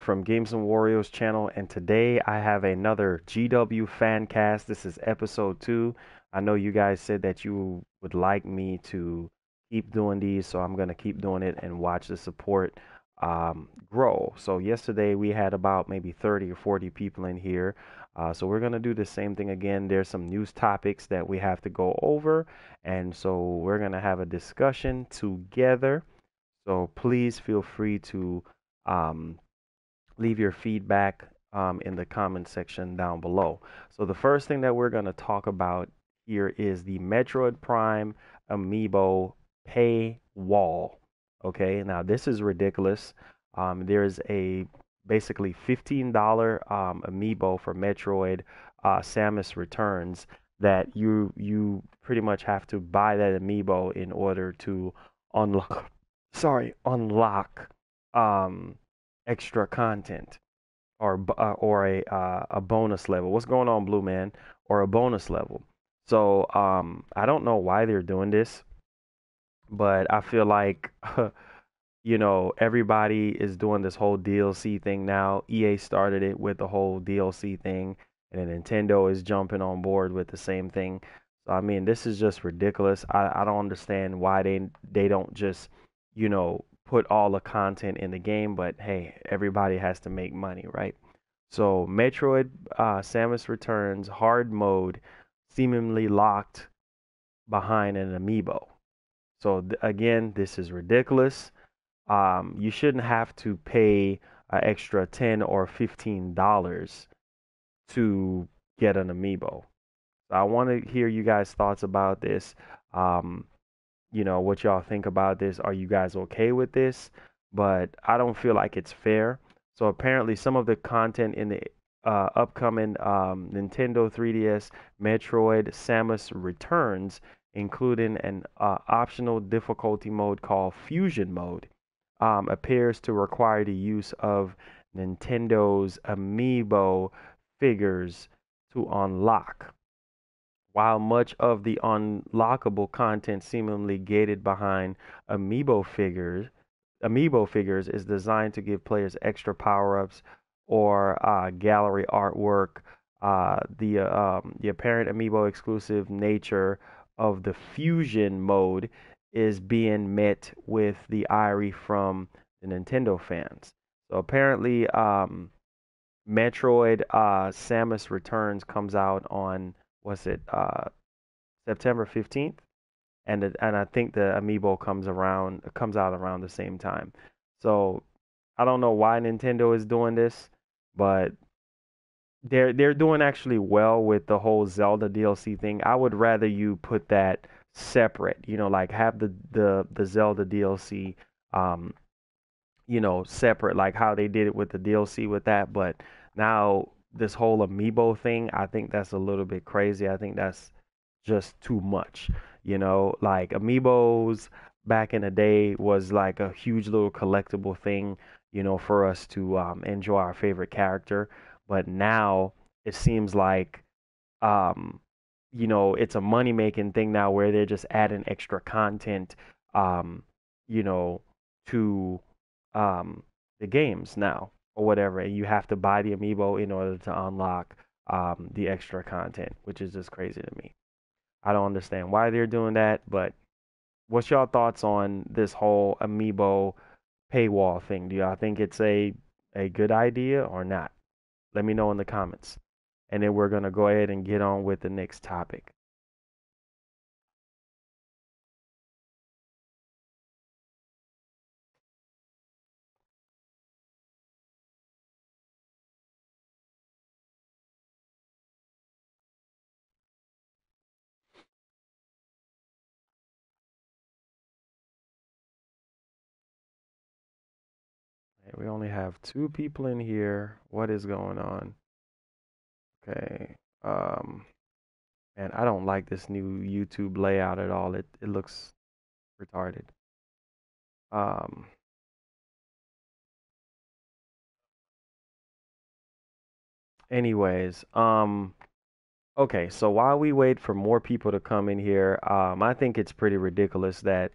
from Games and Warriors channel, and today I have another GW Fancast. This is episode 2. I know you guys said that you would like me to keep doing these, so I'm going to keep doing it and watch the support grow. So yesterday we had about maybe 30 or 40 people in here. So we're going to do the same thing again. There's some news topics that we have to go over, and so we're going to have a discussion together. So please feel free to um, leave your feedback in the comment section down below. So the first thing that we're going to talk about here is the Metroid Prime Amiibo paywall. Okay, now this is ridiculous. There's a basically $15 Amiibo for Metroid Samus Returns that you pretty much have to buy that Amiibo in order to unlock unlock um extra content or a bonus level. What's going on, Blue Man? Or a bonus level. So I don't know why they're doing this, but I feel like everybody is doing this whole DLC thing now. EA started it with the whole DLC thing, and then Nintendo is jumping on board with the same thing. So I mean, this is just ridiculous. I don't understand why they don't just, put all the content in the game, but hey, everybody has to make money, right? So Metroid Samus Returns hard mode seemingly locked behind an amiibo. So again, this is ridiculous. You shouldn't have to pay an extra $10 or $15 to get an amiibo. So I want to hear you guys' thoughts about this. Um, what y'all think about this. Are you guys okay with this? But I don't feel like it's fair. So apparently, some of the content in the upcoming Nintendo 3DS Metroid Samus Returns, including an optional difficulty mode called Fusion Mode, appears to require the use of Nintendo's Amiibo figures to unlock. While much of the unlockable content seemingly gated behind Amiibo figures, Amiibo figures is designed to give players extra power-ups or gallery artwork. The apparent Amiibo exclusive nature of the fusion mode is being met with the ire from the Nintendo fans. So apparently, Metroid Samus Returns comes out on what's it September 15th, and I think the Amiibo comes out around the same time. So I don't know why Nintendo is doing this, but they're doing actually well with the whole Zelda DLC thing. I would rather you put that separate, like have the Zelda DLC um separate, like how they did it with the DLC with that. But now this whole Amiibo thing, I think that's a little bit crazy. I think that's just too much. Like Amiibos back in the day was like a huge little collectible thing, for us to enjoy our favorite character. But now it seems like, um, it's a money making thing now where they're just adding extra content, um, you know, to the games now or whatever, and you have to buy the amiibo in order to unlock the extra content, which is just crazy to me. I don't understand why they're doing that, but what's your thoughts on this whole amiibo paywall thing? Do y'all think it's a good idea or not? Let me know in the comments. And then we're gonna go ahead and get on with the next topic. Okay, we only have 2 people in here. What is going on? Okay. Um, and I don't like this new YouTube layout at all. It looks retarded. Um, anyways, okay, so while we wait for more people to come in here, I think it's pretty ridiculous that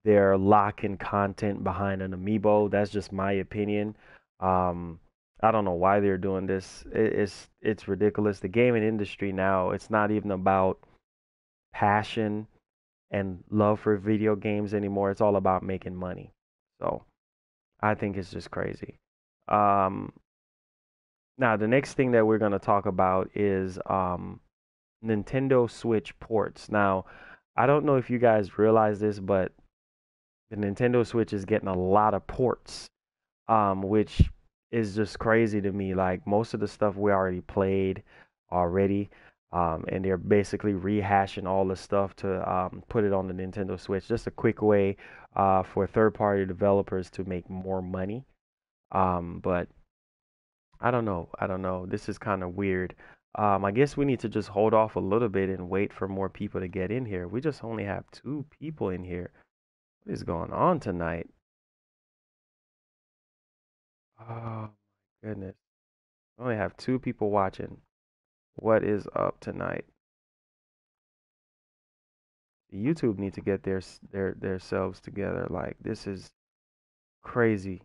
they're locking content behind an amiibo. That's just my opinion. Um, I don't know why they're doing this. It's ridiculous. The gaming industry now, it's not even about passion and love for video games anymore. It's all about making money. So I think it's just crazy. Um, Now the next thing that we're gonna talk about is Nintendo Switch ports. Now, I don't know if you guys realize this, but the Nintendo Switch is getting a lot of ports, which is just crazy to me. Like most of the stuff we already played already, and they're basically rehashing all the stuff to put it on the Nintendo Switch. Just a quick way for third-party developers to make more money. But I don't know. I don't know. This is kind of weird. I guess we need to just hold off a little bit and wait for more people to get in here. We just only have two people in here. What is going on tonight? Oh, my goodness. We only have two people watching. What is up tonight? YouTube need to get their selves together. Like this is crazy.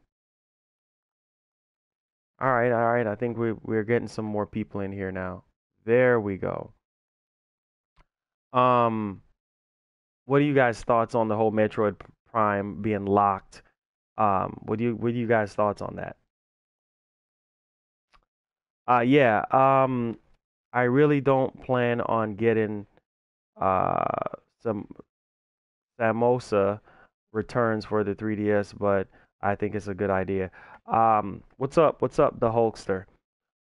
All right, all right. I think we're getting some more people in here now. There we go. Um, what are you guys' thoughts on the whole Metroid Prime being locked? What do you guys' thoughts on that? Yeah. I really don't plan on getting some Samosa returns for the 3DS, but I think it's a good idea. What's up? What's up, the Hulkster?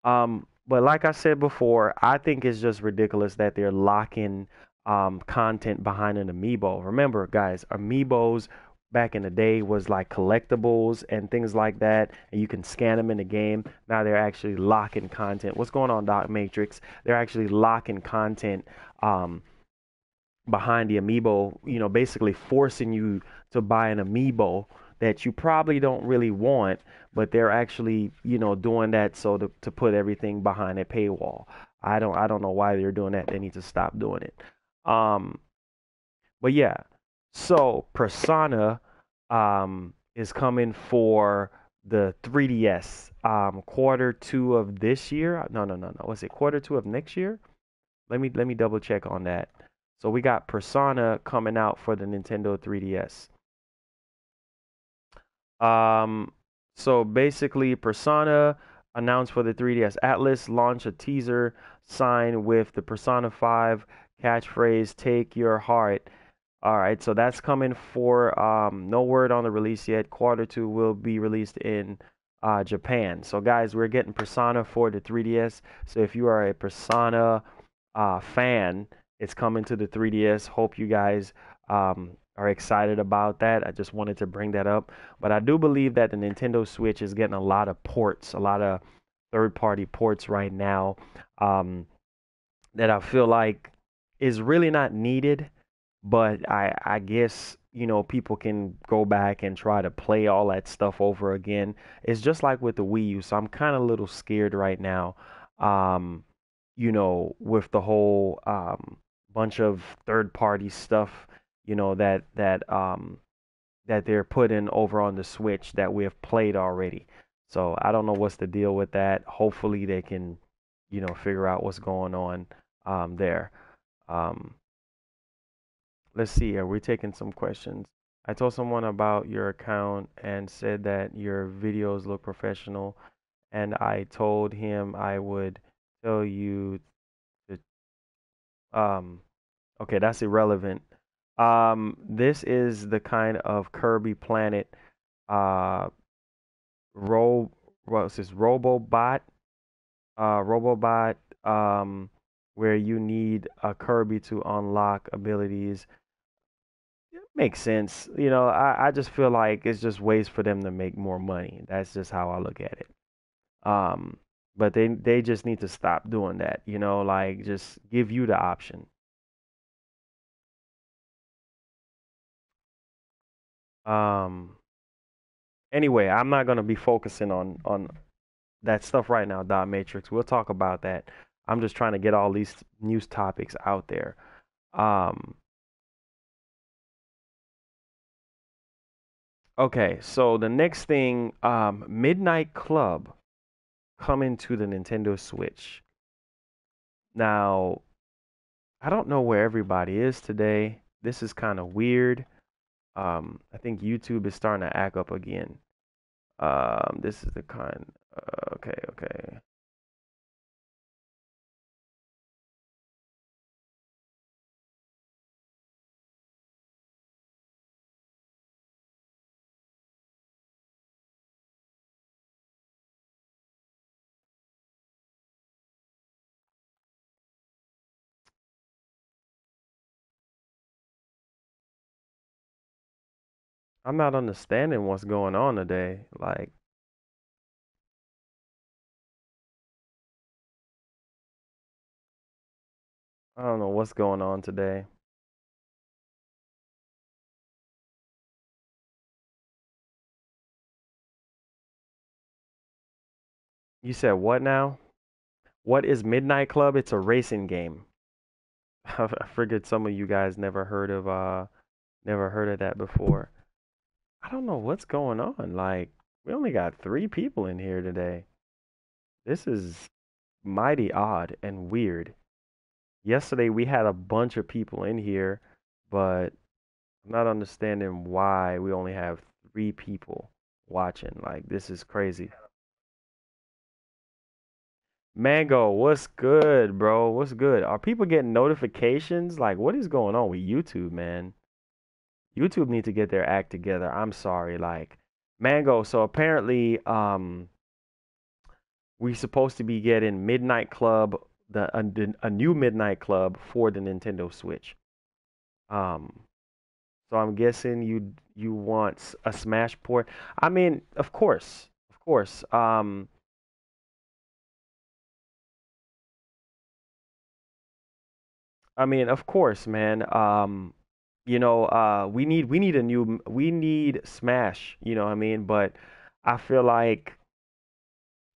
But like I said before, I think it's just ridiculous that they're locking content behind an amiibo. Remember, guys, amiibos back in the day was like collectibles and things like that, and you can scan them in the game. Now they're actually locking content. What's going on, Doc Matrix? They're actually locking content um, behind the amiibo, basically forcing you to buy an amiibo that you probably don't really want, but they're actually, doing that so to put everything behind a paywall. I don't know why they're doing that. They need to stop doing it. Um, but yeah, so Persona is coming for the 3DS quarter two of this year. No, no, no, no. Was it quarter two of next year? Let me double check on that. So we got Persona coming out for the Nintendo 3DS. Um, so basically, Persona announced for the 3DS. Atlas launched a teaser sign with the Persona 5 catchphrase "Take Your Heart." All right, so that's coming for no word on the release yet. Quarter two will be released in Japan. So guys, we're getting Persona for the 3DS. So if you are a Persona fan, it's coming to the 3DS. Hope you guys are excited about that. I just wanted to bring that up. But I do believe that the Nintendo Switch is getting a lot of ports, a lot of third-party ports right now um, that I feel like is really not needed. But I guess, people can go back and try to play all that stuff over again. It's just like with the Wii U. So I'm kind of a little scared right now. Um, with the whole bunch of third party stuff, that they're putting over on the Switch that we have played already. So I don't know what's the deal with that. Hopefully they can, figure out what's going on there. Um, let's see. Are we taking some questions? I told someone about your account and said that your videos look professional, and I told him I would tell you to okay, that's irrelevant. This is the kind of Kirby Planet uh ro what's this Robobot where you need a Kirby to unlock abilities. Makes sense. I just feel like it's just ways for them to make more money. That's just how I look at it. Um, but they just need to stop doing that, like just give you the option. Um, anyway, I'm not gonna be focusing on that stuff right now, Dot Matrix. We'll talk about that. I'm just trying to get all these news topics out there. Um, okay, so the next thing, Midnight Club. coming to the Nintendo Switch. Now, I don't know where everybody is today. This is kind of weird. I think YouTube is starting to act up again. This is the kind. Okay, okay. I'm not understanding what's going on today. Like, I don't know what's going on today. You said what now? What is Midnight Club? It's a racing game. I figured some of you guys never heard of that before. I don't know what's going on. Like, we only got 3 people in here today. This is mighty odd and weird. Yesterday we had a bunch of people in here, but I'm not understanding why we only have 3 people watching. Like, this is crazy. Mango, what's good, bro? What's good? Are people getting notifications? Like, what is going on with YouTube, man? YouTube need to get their act together. I'm sorry. Like, Mango, so apparently, we supposed to be getting Midnight Club, a new Midnight Club for the Nintendo Switch. Um, so I'm guessing you want a Smash port. I mean, of course, of course. I mean, of course, man. We need Smash. You know what I mean? But I feel like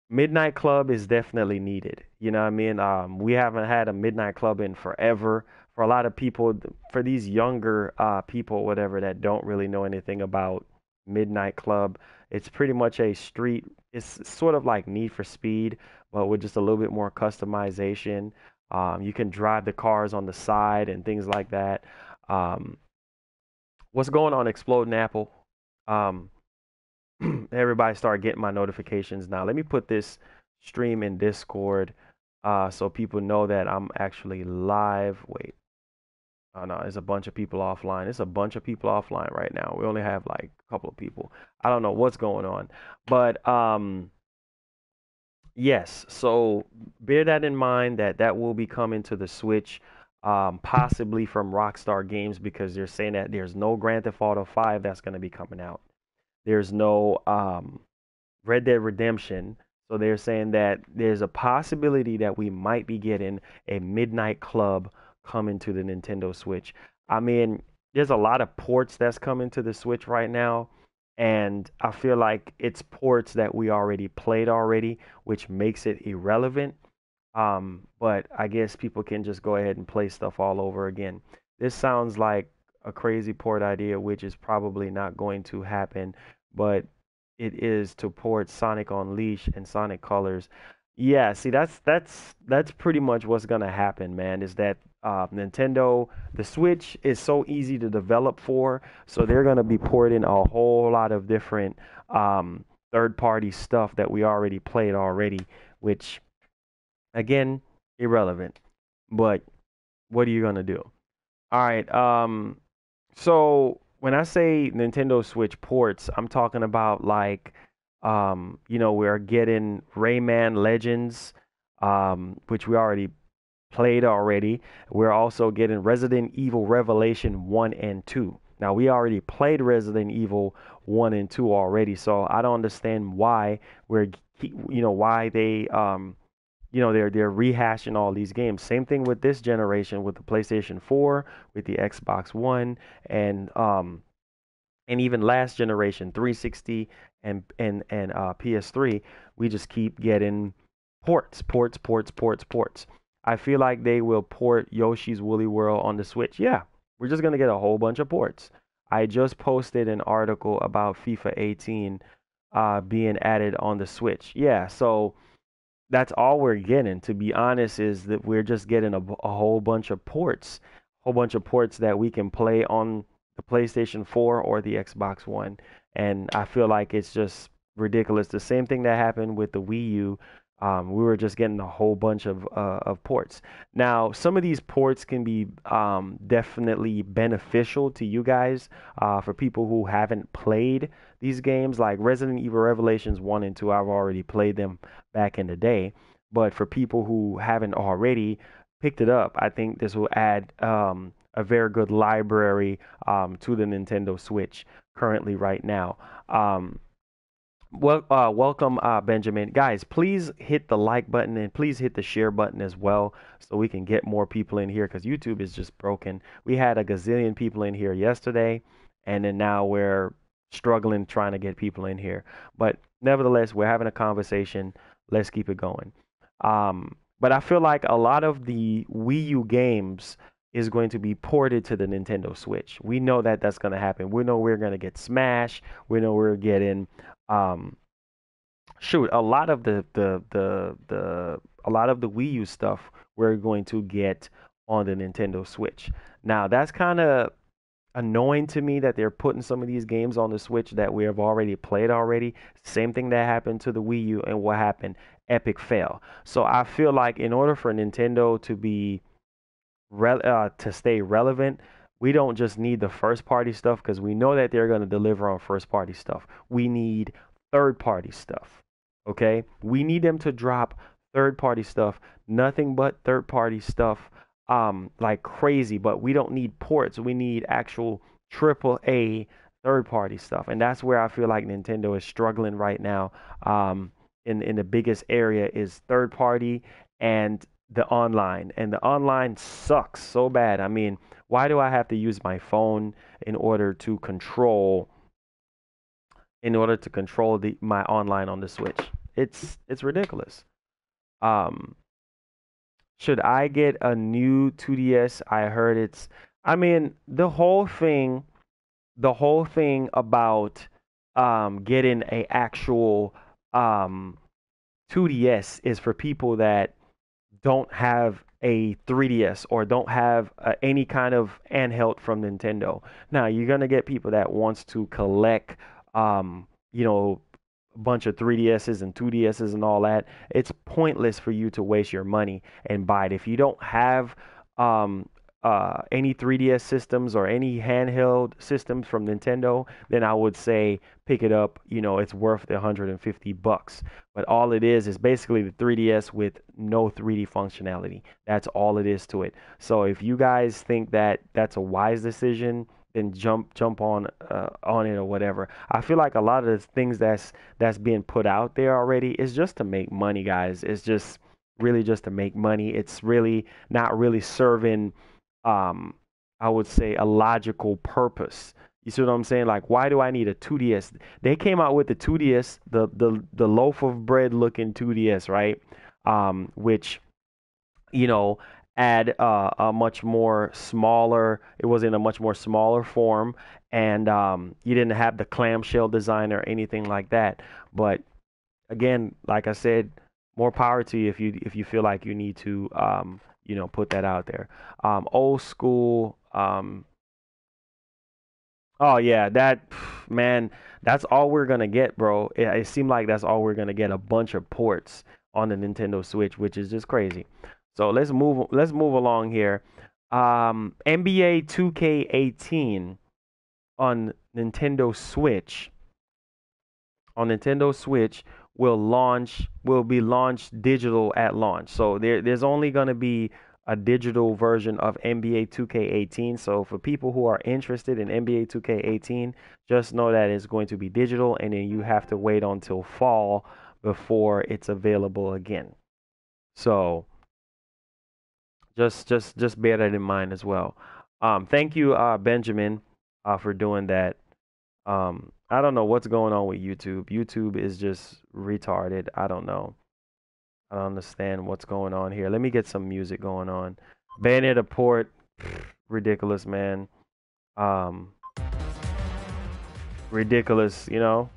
Midnight Club is definitely needed. You know what I mean? We haven't had a Midnight Club in forever. For a lot of people, for these younger people, whatever, that don't really know anything about Midnight Club, it's pretty much a street. It's sort of like Need for Speed, but with just a little bit more customization. You can drive the cars on the side and things like that. Um, what's going on, Exploding Apple? Um, everybody start getting my notifications now. Let me put this stream in Discord so people know that I'm actually live. Wait, oh no, there's a bunch of people offline. There's a bunch of people offline right now. We only have like a couple of people. I don't know what's going on, but yes. So bear that in mind that that will be coming to the Switch, possibly from Rockstar Games because they're saying that there's no Grand Theft Auto 5 that's going to be coming out. There's no Red Dead Redemption. So they're saying that there's a possibility that we might be getting a Midnight Club coming to the Nintendo Switch. I mean, there's a lot of ports that's coming to the Switch right now, and I feel like it's ports that we already played already, which makes it irrelevant. But I guess people can just go ahead and play stuff all over again. This sounds like a crazy port idea, which is probably not going to happen, but it is to port Sonic Unleashed and Sonic Colors. Yeah, see, that's pretty much what's gonna happen, man. Is that Nintendo, the Switch is so easy to develop for, so they're gonna be porting a whole lot of different third-party stuff that we already played already, which again, irrelevant. But what are you gonna do? All right. So when I say Nintendo Switch ports, I'm talking about like, we're getting Rayman Legends, which we already played already. We're also getting Resident Evil Revelation 1 and 2. Now, we already played Resident Evil 1 and 2 already, so I don't understand why why they're rehashing all these games. Same thing with this generation with the PlayStation 4, with the Xbox One, and even last generation 360 and PS3. We just keep getting ports. I feel like they will port Yoshi's Woolly World on the Switch. Yeah, we're just gonna get a whole bunch of ports. I just posted an article about FIFA 18 being added on the Switch. Yeah, so that's all we're getting. To be honest, is that we're just getting a whole bunch of ports, whole bunch of ports that we can play on the PlayStation 4 or the Xbox One. And I feel like it's just ridiculous. The same thing that happened with the Wii U. We were just getting a whole bunch of ports. Now, some of these ports can be definitely beneficial to you guys, for people who haven't played these games, like Resident Evil Revelations 1 and 2. I've already played them back in the day. But for people who haven't already picked it up, I think this will add a very good library to the Nintendo Switch currently right now. Um, welcome, Benjamin. Guys, please hit the like button and please hit the share button as well so we can get more people in here because YouTube is just broken. We had a gazillion people in here yesterday, and then now we're struggling trying to get people in here. But nevertheless, we're having a conversation. Let's keep it going. But I feel like a lot of the Wii U games is going to be ported to the Nintendo Switch. We know that that's going to happen. We know we're going to get Smash. We know we're getting um, shoot, a lot of a lot of the Wii U stuff we're going to get on the Nintendo Switch. Now, that's kind of annoying to me that they're putting some of these games on the Switch that we have already played already. Same thing that happened to the Wii U and what happened, epic fail. So I feel like in order for Nintendo to be to stay relevant, we don't just need the first party stuff because we know that they're going to deliver on first party stuff. We need third party stuff. Okay? We need them to drop third party stuff, nothing but third party stuff like crazy, but we don't need ports. We need actual triple A third party stuff. And that's where I feel like Nintendo is struggling right now. In the biggest area is third party and the online, and the online sucks so bad. I mean, why do I have to use my phone in order to control the my online on the Switch? It's ridiculous. Um, should I get a new 2DS? I heard it's. I mean, the whole thing about getting a actual um 2DS is for people that don't have a 3DS or don't have any kind of handheld from Nintendo. Now, you're going to get people that wants to collect you know, a bunch of 3DSs and 2DSs and all that. It's pointless for you to waste your money and buy it. If you don't have um any 3DS systems or any handheld systems from Nintendo, then I would say pick it up. You know, it's worth the $150. But all it is basically the 3DS with no 3D functionality. That's all it is to it. So if you guys think that that's a wise decision, then jump on it or whatever. I feel like a lot of the things that's being put out there already is just to make money, guys. It's just really just to make money. It's really not really serving um I would say a logical purpose. You see what I'm saying? Like, why do I need a 2DS? They came out with the 2DS, the loaf of bread looking 2DS, right? Which you know add a much more smaller. It was in a much more smaller form, and you didn't have the clamshell design or anything like that. But again, like I said, more power to you if you feel like you need to put that out there. Old school. Oh yeah, that man, that's all we're gonna get, bro. It seemed like that's all we're gonna get, a bunch of ports on the Nintendo Switch, which is just crazy. So let's move along here. NBA 2K18 on Nintendo Switch on Nintendo Switch will be launched digital at launch. So there's only going to be a digital version of NBA 2K18. So for people who are interested in NBA 2K18, just know that it's going to be digital, and then you have to wait until fall before it's available again. So just bear that in mind as well. Thank you, Benjamin, for doing that. I don't know what's going on with YouTube. YouTube is just retarded. I don't know. I don't understand what's going on here. Let me get some music going on. Bayonetta port, ridiculous, man. Um, ridiculous, you know?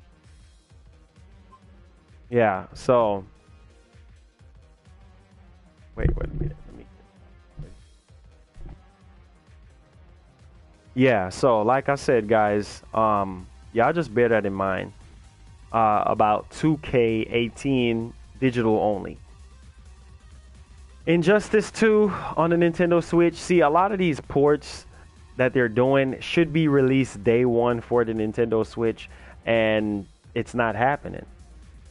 Yeah, so Wait a minute. Let me. Yeah. So, like I said, guys, y'all just bear that in mind. About 2K18 digital only. Injustice 2 on the Nintendo Switch. See, a lot of these ports that they're doing should be released day one for the Nintendo Switch, and it's not happening.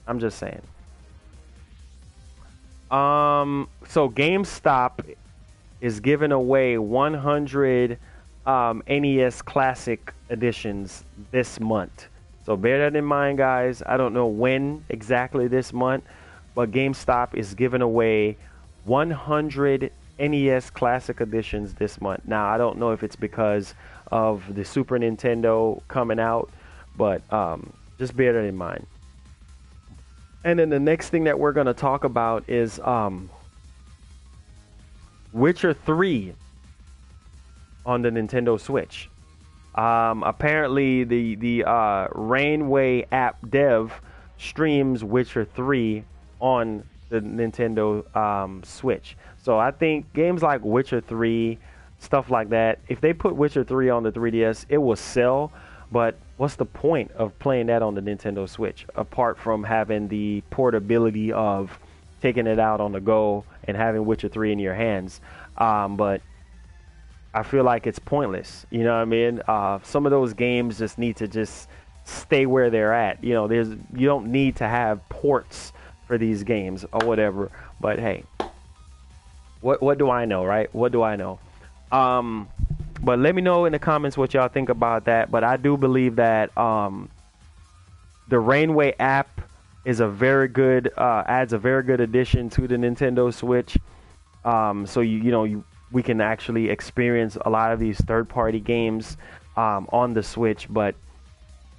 I'm just saying. So GameStop is giving away 100 NES Classic editions this month. So bear that in mind, guys. I don't know when exactly this month, but GameStop is giving away 100 NES Classic editions this month. Now, I don't know if it's because of the Super Nintendo coming out, but just bear that in mind. And then the next thing that we're going to talk about is Witcher 3 on the Nintendo Switch. Apparently, the Rainway app dev streams Witcher 3 on the Nintendo Switch. So I think games like Witcher 3, stuff like that, if they put Witcher 3 on the 3DS, it will sell. But what's the point of playing that on the Nintendo Switch, apart from having the portability of taking it out on the go and having Witcher 3 in your hands? But I feel like it's pointless. You know what I mean? Some of those games just need to just stay where they're at. You know, you don't need to have ports for these games or whatever. But hey, what do I know, right? What do I know? But let me know in the comments what y'all think about that. But I do believe that the Rainway app is a very good adds a very good addition to the Nintendo Switch. So we can actually experience a lot of these third-party games on the Switch. But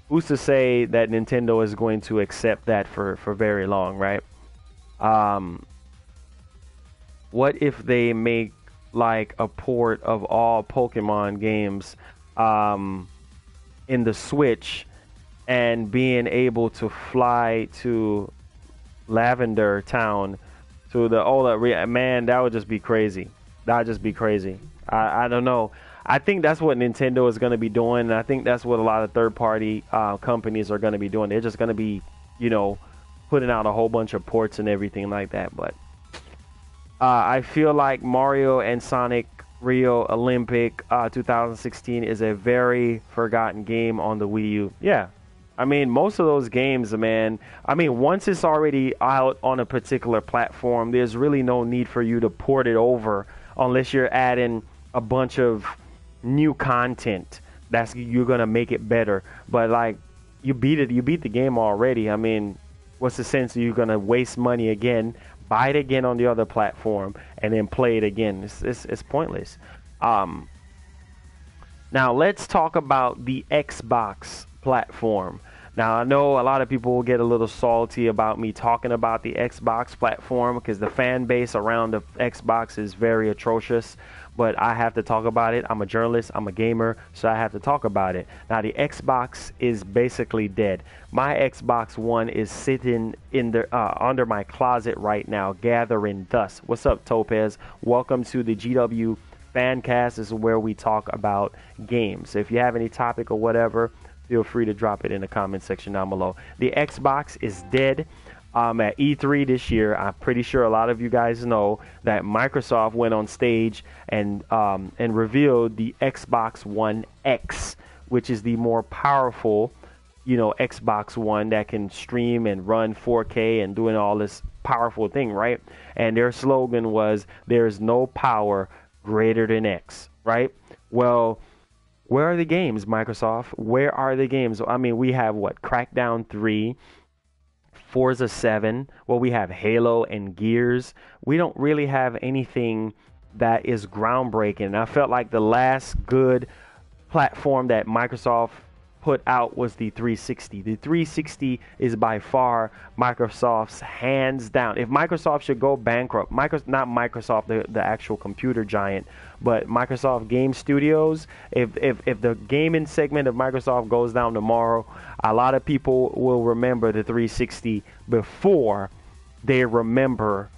who's to say that Nintendo is going to accept that for very long, right? What if they make like a port of all Pokemon games in the Switch, and being able to fly to Lavender Town to the man, that would just be crazy. That would just be crazy. I don't know. I think that's what Nintendo is going to be doing, and I think that's what a lot of third-party companies are going to be doing. They're just going to be, putting out a whole bunch of ports and everything like that. But I feel like Mario and Sonic Rio Olympic 2016 is a very forgotten game on the Wii U. Yeah. I mean, most of those games, man, once it's already out on a particular platform, there's really no need for you to port it over unless you're adding a bunch of new content you're going to make it better. But like, you beat the game already. I mean, what's the sense of you going to waste money again, buy it again on the other platform, and then play it again? It's pointless. Now let's talk about the Xbox platform. Now, I know a lot of people will get a little salty about me talking about the Xbox platform because the fan base around the Xbox is very atrocious, but I have to talk about it. I'm a journalist, I'm a gamer, so I have to talk about it. Now, the Xbox is basically dead. My Xbox One is sitting in under my closet right now, gathering dust. What's up, Topaz? Welcome to the GW Fancast. This is where we talk about games. If you have any topic or whatever, feel free to drop it in the comment section down below. The Xbox is dead. At E3 this year, I'm pretty sure a lot of you guys know that Microsoft went on stage and revealed the Xbox One X, which is the more powerful, Xbox One that can stream and run 4K and doing all this powerful thing, right? And their slogan was, "There's no power greater than X," right? Well, where are the games, Microsoft? Where are the games? I mean, we have Crackdown 3, Forza 7. Well, we have Halo and Gears. We don't really have anything that is groundbreaking. And I felt like the last good platform that Microsoft put out was the 360. The 360 is by far Microsoft's hands down. If Microsoft should go bankrupt, not Microsoft, the actual computer giant, but Microsoft Game Studios, if the gaming segment of Microsoft goes down tomorrow, a lot of people will remember the 360 before they remember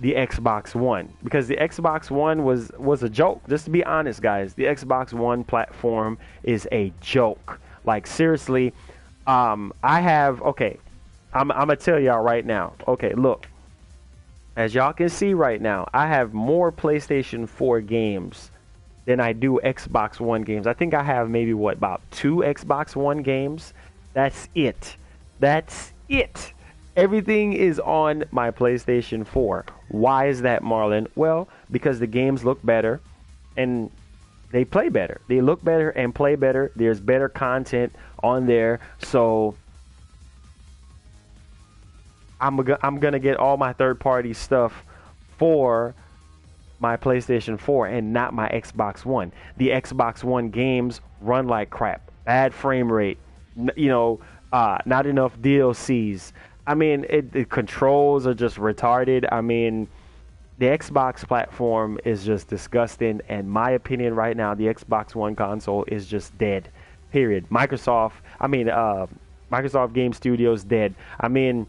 the Xbox One, because the Xbox One was a joke. Just to be honest, guys, the Xbox One platform is a joke. Like seriously, I have okay. I'm gonna tell y'all right now. Okay, look, as y'all can see right now, I have more PlayStation 4 games than I do Xbox One games. I think I have maybe what, about 2 Xbox One games. That's it. That's it. Everything is on my PlayStation 4. Why is that, Marlon? Well, because the games look better and they play better. They look better and play better. There's better content on there. So I'm going to get all my third-party stuff for my PlayStation 4 and not my Xbox One. The Xbox One games run like crap. Bad frame rate. Not enough DLCs. I mean, the controls are just retarded. I mean, the Xbox platform is just disgusting. In my opinion right now, the Xbox One console is just dead. Period. Microsoft Game Studios dead. I mean,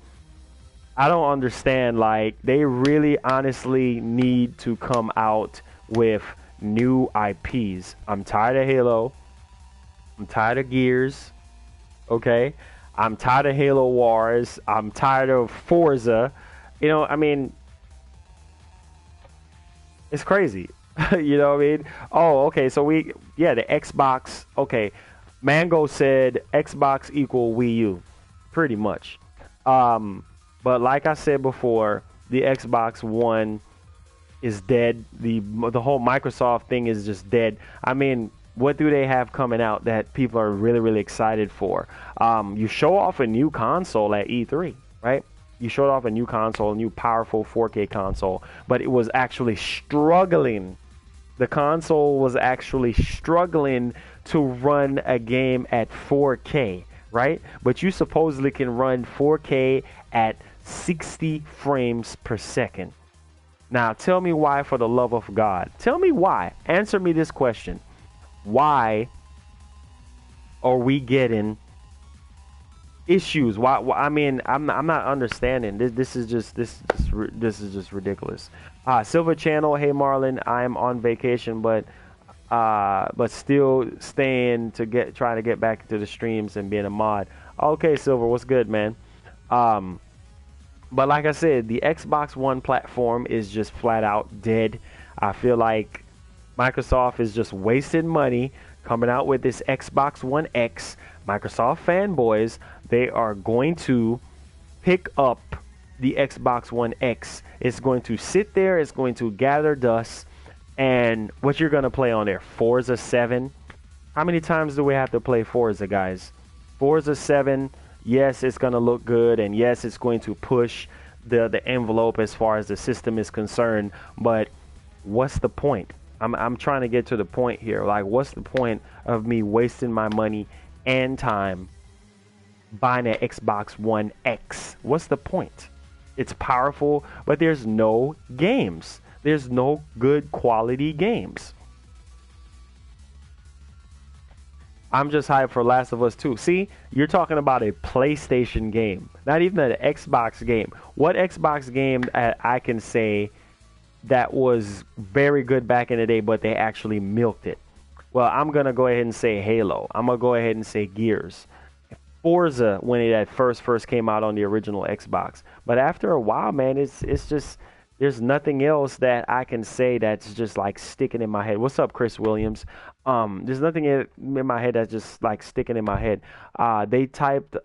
I don't understand. Like, they really honestly need to come out with new IPs. I'm tired of Halo. I'm tired of Gears. Okay? I'm tired of Halo Wars. I'm tired of Forza. I mean, it's crazy. You know what I mean? Oh, okay. So the Xbox. Okay. Mango said Xbox equal Wii U. Pretty much. But like I said before, the Xbox One is dead. The whole Microsoft thing is just dead. I mean, what do they have coming out that people are really, really excited for? You show off a new console at E3, right? You showed off a new console, a new powerful 4K console, but it was actually struggling. The console was actually struggling to run a game at 4K, right? But you supposedly can run 4K at 60 frames per second. Now, tell me why, for the love of God. Tell me why. Answer me this question. Why are we getting issues? Why? I mean, I'm not understanding. This is just ridiculous. Silver Channel. Hey Marlon, I'm on vacation, but still trying to get back to the streams and being a mod. Okay, Silver, what's good, man? But like I said, the Xbox One platform is just flat out dead. I feel like Microsoft is just wasting money coming out with this Xbox One X. Microsoft fanboys, they are going to pick up the Xbox One X. It's going to sit there, it's going to gather dust, and what you're going to play on there? Forza 7? How many times do we have to play Forza, guys? Forza 7, yes, it's going to look good, and yes, it's going to push the envelope as far as the system is concerned, but what's the point? I'm trying to get to the point here. Like, what's the point of me wasting my money and time buying an Xbox One X? What's the point? It's powerful, but there's no games. There's no good quality games. I'm just hyped for Last of Us 2. See, you're talking about a PlayStation game, not even an Xbox game. What Xbox game I can say that was very good back in the day, but they actually milked it? Well, I'm going to go ahead and say Halo. I'm going to go ahead and say Gears. Forza, when it at first came out on the original Xbox. But after a while, man, it's just, there's nothing else that I can say that's just like sticking in my head. What's up, Chris Williams? There's nothing in my head that's just like sticking in my head. They hyped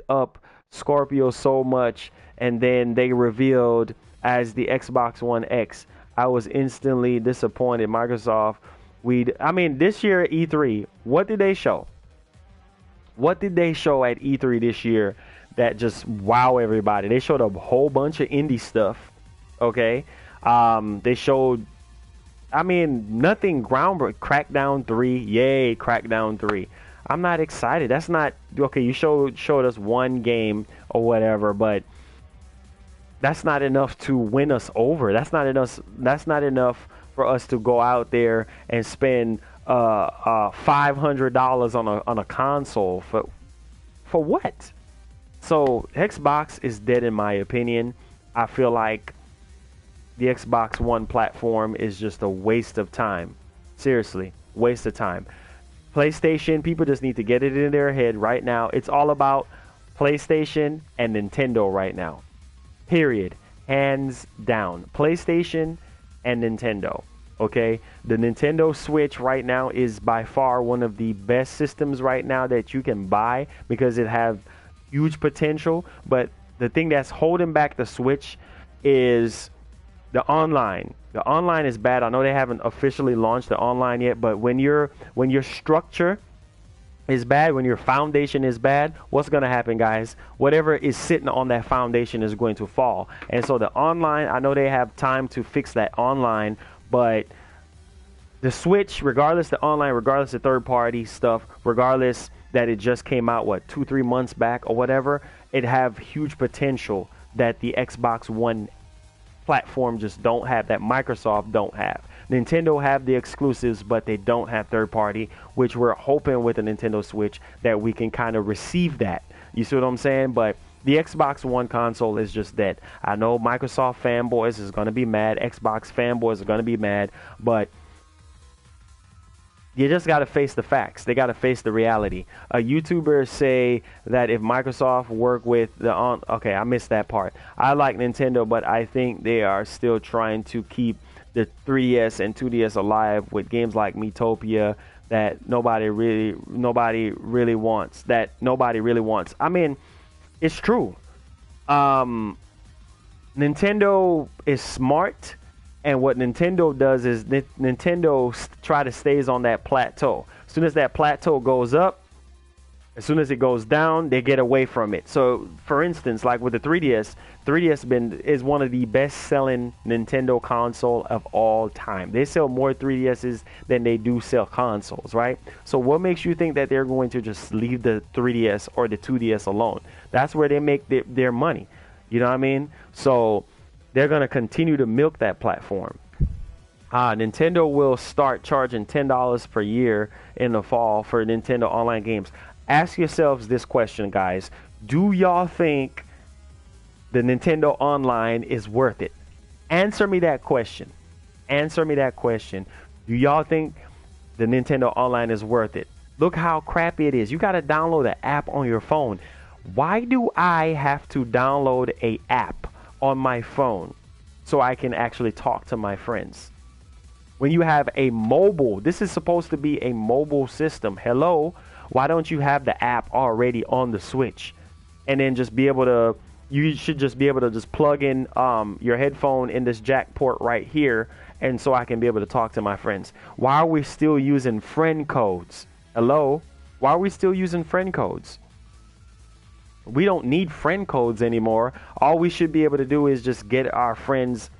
up Scorpio so much, and then they revealed as the Xbox One X. I was instantly disappointed. Microsoft, this year at E3, what did they show? What did they show at E3 this year that just wow everybody? They showed a whole bunch of indie stuff, okay? They showed, nothing groundbreaking. Crackdown 3, yay, Crackdown 3. I'm not excited. That's not, okay, you showed us one game or whatever, but that's not enough to win us over. That's not enough for us to go out there and spend $500 on a console for what? So Xbox is dead in my opinion. I feel like the Xbox One platform is just a waste of time. Seriously, waste of time. PlayStation, people just need to get it in their head right now. It's all about PlayStation and Nintendo right now. Period. Hands down. PlayStation and Nintendo. Okay? The Nintendo Switch right now is by far one of the best systems right now that you can buy because it has huge potential. But the thing that's holding back the Switch is the online. The online is bad. I know they haven't officially launched the online yet, but when your structure is bad, when your foundation is bad, what's going to happen, guys? Whatever is sitting on that foundation is going to fall. And so the online, I know they have time to fix that online, but the Switch, regardless the online, regardless the third party stuff, regardless that it just came out 2-3 months back or whatever, it have huge potential that the Xbox One platform just don't have, that Microsoft don't have. Nintendo have the exclusives, but they don't have third party, which we're hoping with the Nintendo Switch that we can kind of receive that. You see what I'm saying? But the Xbox One console is just dead. I know Microsoft fanboys is going to be mad. Xbox fanboys are going to be mad, but you just got to face the facts. They got to face the reality. YouTubers say that if Microsoft work with okay, I missed that part. I like Nintendo, but I think they are still trying to keep the 3DS and 2DS alive with games like Metopia that nobody really wants. I mean, it's true. Nintendo is smart. And what Nintendo does is Nintendo try to stays on that plateau. As soon as that plateau goes up, as soon as it goes down, they get away from it. So, for instance, like with the 3DS, 3DS is one of the best-selling Nintendo console of all time. They sell more 3DSs than they do sell consoles, right? So, what makes you think that they're going to just leave the 3DS or the 2DS alone? That's where they make their money. You know what I mean? So they're going to continue to milk that platform. Nintendo will start charging $10 per year in the fall for Nintendo online games. Ask yourselves this question, guys. Do y'all think the Nintendo online is worth it? Answer me that question. Answer me that question. Do y'all think the Nintendo online is worth it? Look how crappy it is. You got to download an app on your phone. Why do I have to download an app on my phone so I can actually talk to my friends? When you have a mobile, this is supposed to be a mobile system. Hello, why don't you have the app already on the Switch? And then just be able to, you should just be able to just plug in your headphone in this jack port right here, and so I can be able to talk to my friends. Why are we still using friend codes? Hello, why are we still using friend codes? We don't need friend codes anymore. All we should be able to do is just get our friends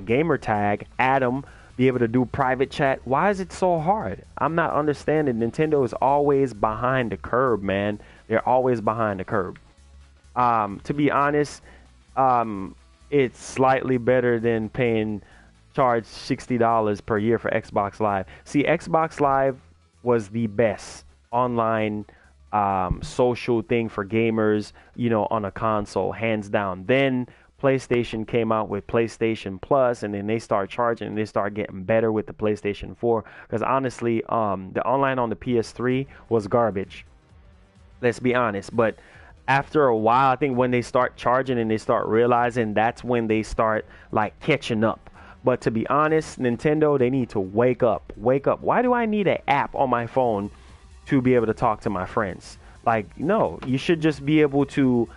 gamer tag, add them, be able to do private chat. Why is it so hard? I'm not understanding. Nintendo is always behind the curve, man. They're always behind the curve. To be honest, it's slightly better than charge $60 per year for Xbox Live. See, Xbox Live was the best online social thing for gamers, you know, on a console, hands down. Then PlayStation came out with PlayStation Plus, and then they start charging, and they start getting better with the PlayStation 4. Because honestly, the online on the PS3 was garbage. Let's be honest. But after a while, I think when they start charging and they start realizing, that's when they start like catching up. But to be honest, Nintendo, they need to wake up. Wake up. Why do I need an app on my phone to be able to talk to my friends? Like, no, you should just be able to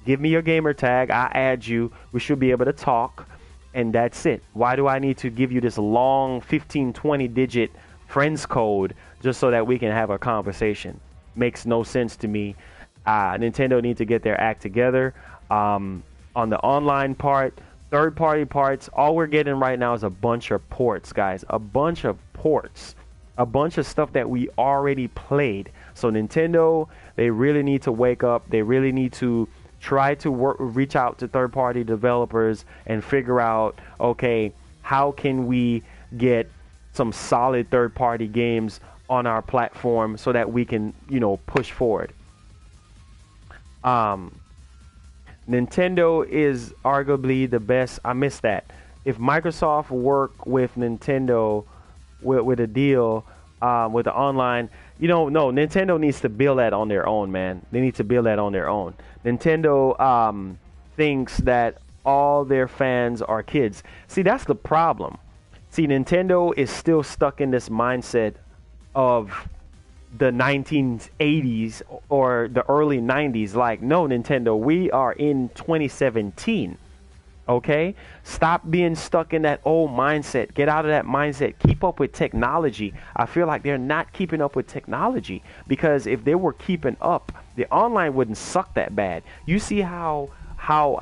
give me your gamer tag. I add you. We should be able to talk, and that's it. Why do I need to give you this long 15, 20 digit friends code just so that we can have a conversation? Makes no sense to me. Nintendo needs to get their act together. On the online part, third party parts, all we're getting right now is a bunch of ports, guys. A bunch of ports. A bunch of stuff that we already played. So Nintendo, they really need to wake up. They really need to try to reach out to third-party developers and figure out, okay, how can we get some solid third-party games on our platform so that we can, you know, push forward. Nintendo is arguably the best. I missed that. if Microsoft work with Nintendo with a deal with the online, no, Nintendo needs to build that on their own, man. They need to build that on their own. Nintendo thinks that all their fans are kids. See, that's the problem. See, Nintendo is still stuck in this mindset of the 1980s or the early 90s. Like, no, Nintendo, we are in 2017. Okay? Stop being stuck in that old mindset. Get out of that mindset. Keep up with technology. I feel like they're not keeping up with technology, because if they were keeping up, the online wouldn't suck that bad. You see how the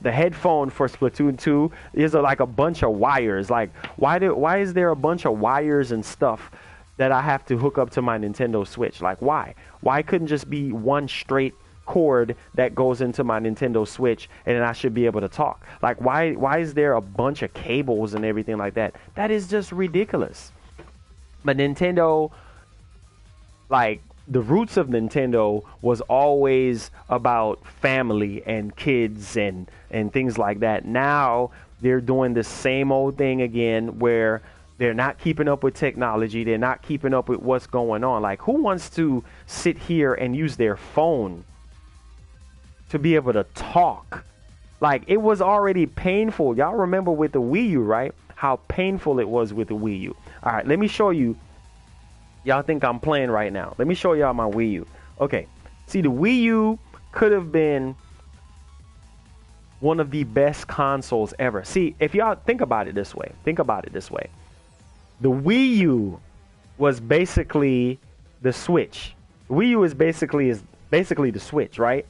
headphone for Splatoon 2 is like a bunch of wires. Like, why is there a bunch of wires and stuff that I have to hook up to my Nintendo Switch? Like, why couldn't just be one straight cord that goes into my Nintendo Switch and then I should be able to talk? Like, why is there a bunch of cables and everything like that? That is just ridiculous. But Nintendo, like, the roots of Nintendo was always about family and kids and things like that. Now they're doing the same old thing again, where they're not keeping up with technology. They're not keeping up with what's going on. Like, who wants to sit here and use their phone to be able to talk? Like, it was already painful. Y'all remember with the Wii U, right? How painful it was with the Wii U. All right, let me show you. Y'all think I'm playing right now. Let me show y'all my Wii U. Okay, see, the Wii U could have been one of the best consoles ever. See, if y'all think about it this way. The Wii U was basically the Switch. The Wii U is basically the Switch, right?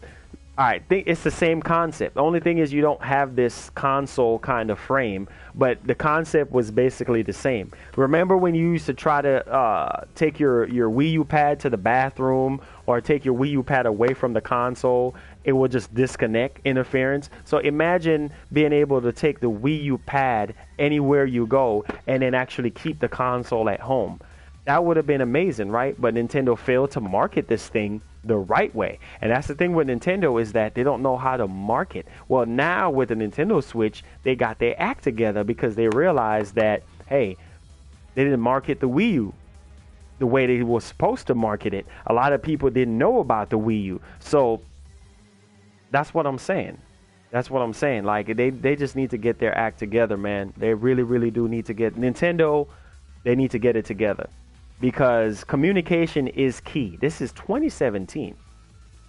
All right, it's the same concept. The only thing is you don't have this console kind of frame, but the concept was basically the same. Remember when you used to try to take your Wii U pad to the bathroom or take your Wii U pad away from the console? It would just disconnect, interference. So imagine being able to take the Wii U pad anywhere you go and then actually keep the console at home. That would have been amazing, right? But Nintendo failed to market this thing the right way. And that's the thing with Nintendo, is that they don't know how to market. Well, now with the Nintendo Switch, they got their act together, because they realized that, hey, they didn't market the Wii U the way they were supposed to market it. A lot of people didn't know about the Wii U. So that's what I'm saying. Like, they just need to get their act together, man. They really, really do need to get Nintendo. They need to get it together, because communication is key. This is 2017.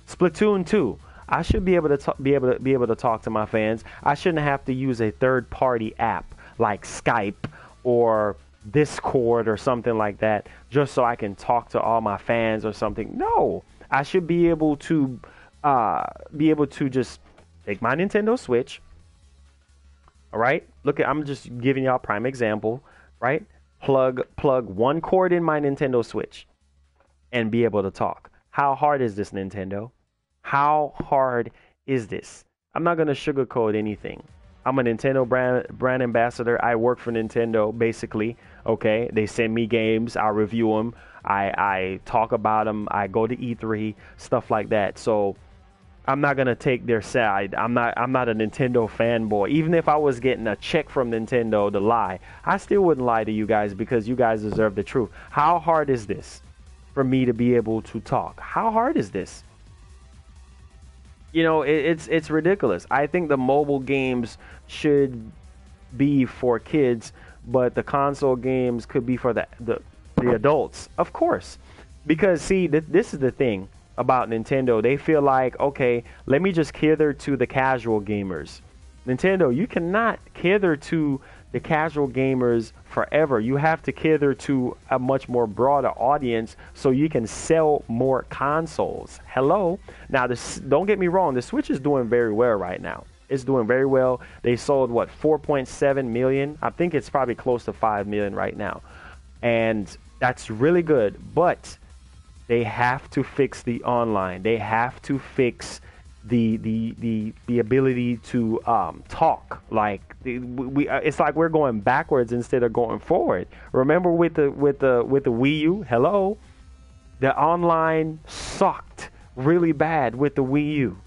Splatoon 2. I should be able to talk to my fans. I shouldn't have to use a third-party app like Skype or Discord or something like that just so I can talk to all my fans or something. No, I should be able to just take my Nintendo Switch. All right, I'm just giving y'all a prime example, right? Plug one cord in my Nintendo Switch and be able to talk. How hard is this, Nintendo? How hard is this? I'm not going to sugarcoat anything. I'm a Nintendo brand ambassador. I work for Nintendo, basically. Okay, they send me games. I review them. I talk about them. I go to E3, stuff like that. So I'm not gonna take their side. I'm not a Nintendo fanboy. Even if I was getting a check from Nintendo to lie, I still wouldn't lie to you guys, because you guys deserve the truth. How hard is this for me to be able to talk? How hard is this? It's ridiculous. I think the mobile games should be for kids, but the console games could be for the adults, of course. Because see, this is the thing about Nintendo. They feel like, okay, let me just cater to the casual gamers. Nintendo, you cannot cater to the casual gamers forever. You have to cater to a much more broader audience so you can sell more consoles. Hello? Now, don't get me wrong, the Switch is doing very well right now. It's doing very well. They sold, 4.7 million? I think it's probably close to 5 million right now. And that's really good. But they have to fix the online. They have to fix the ability to talk. Like, it's like we're going backwards instead of going forward. Remember with the Wii U? Hello, the online sucked really bad with the Wii U.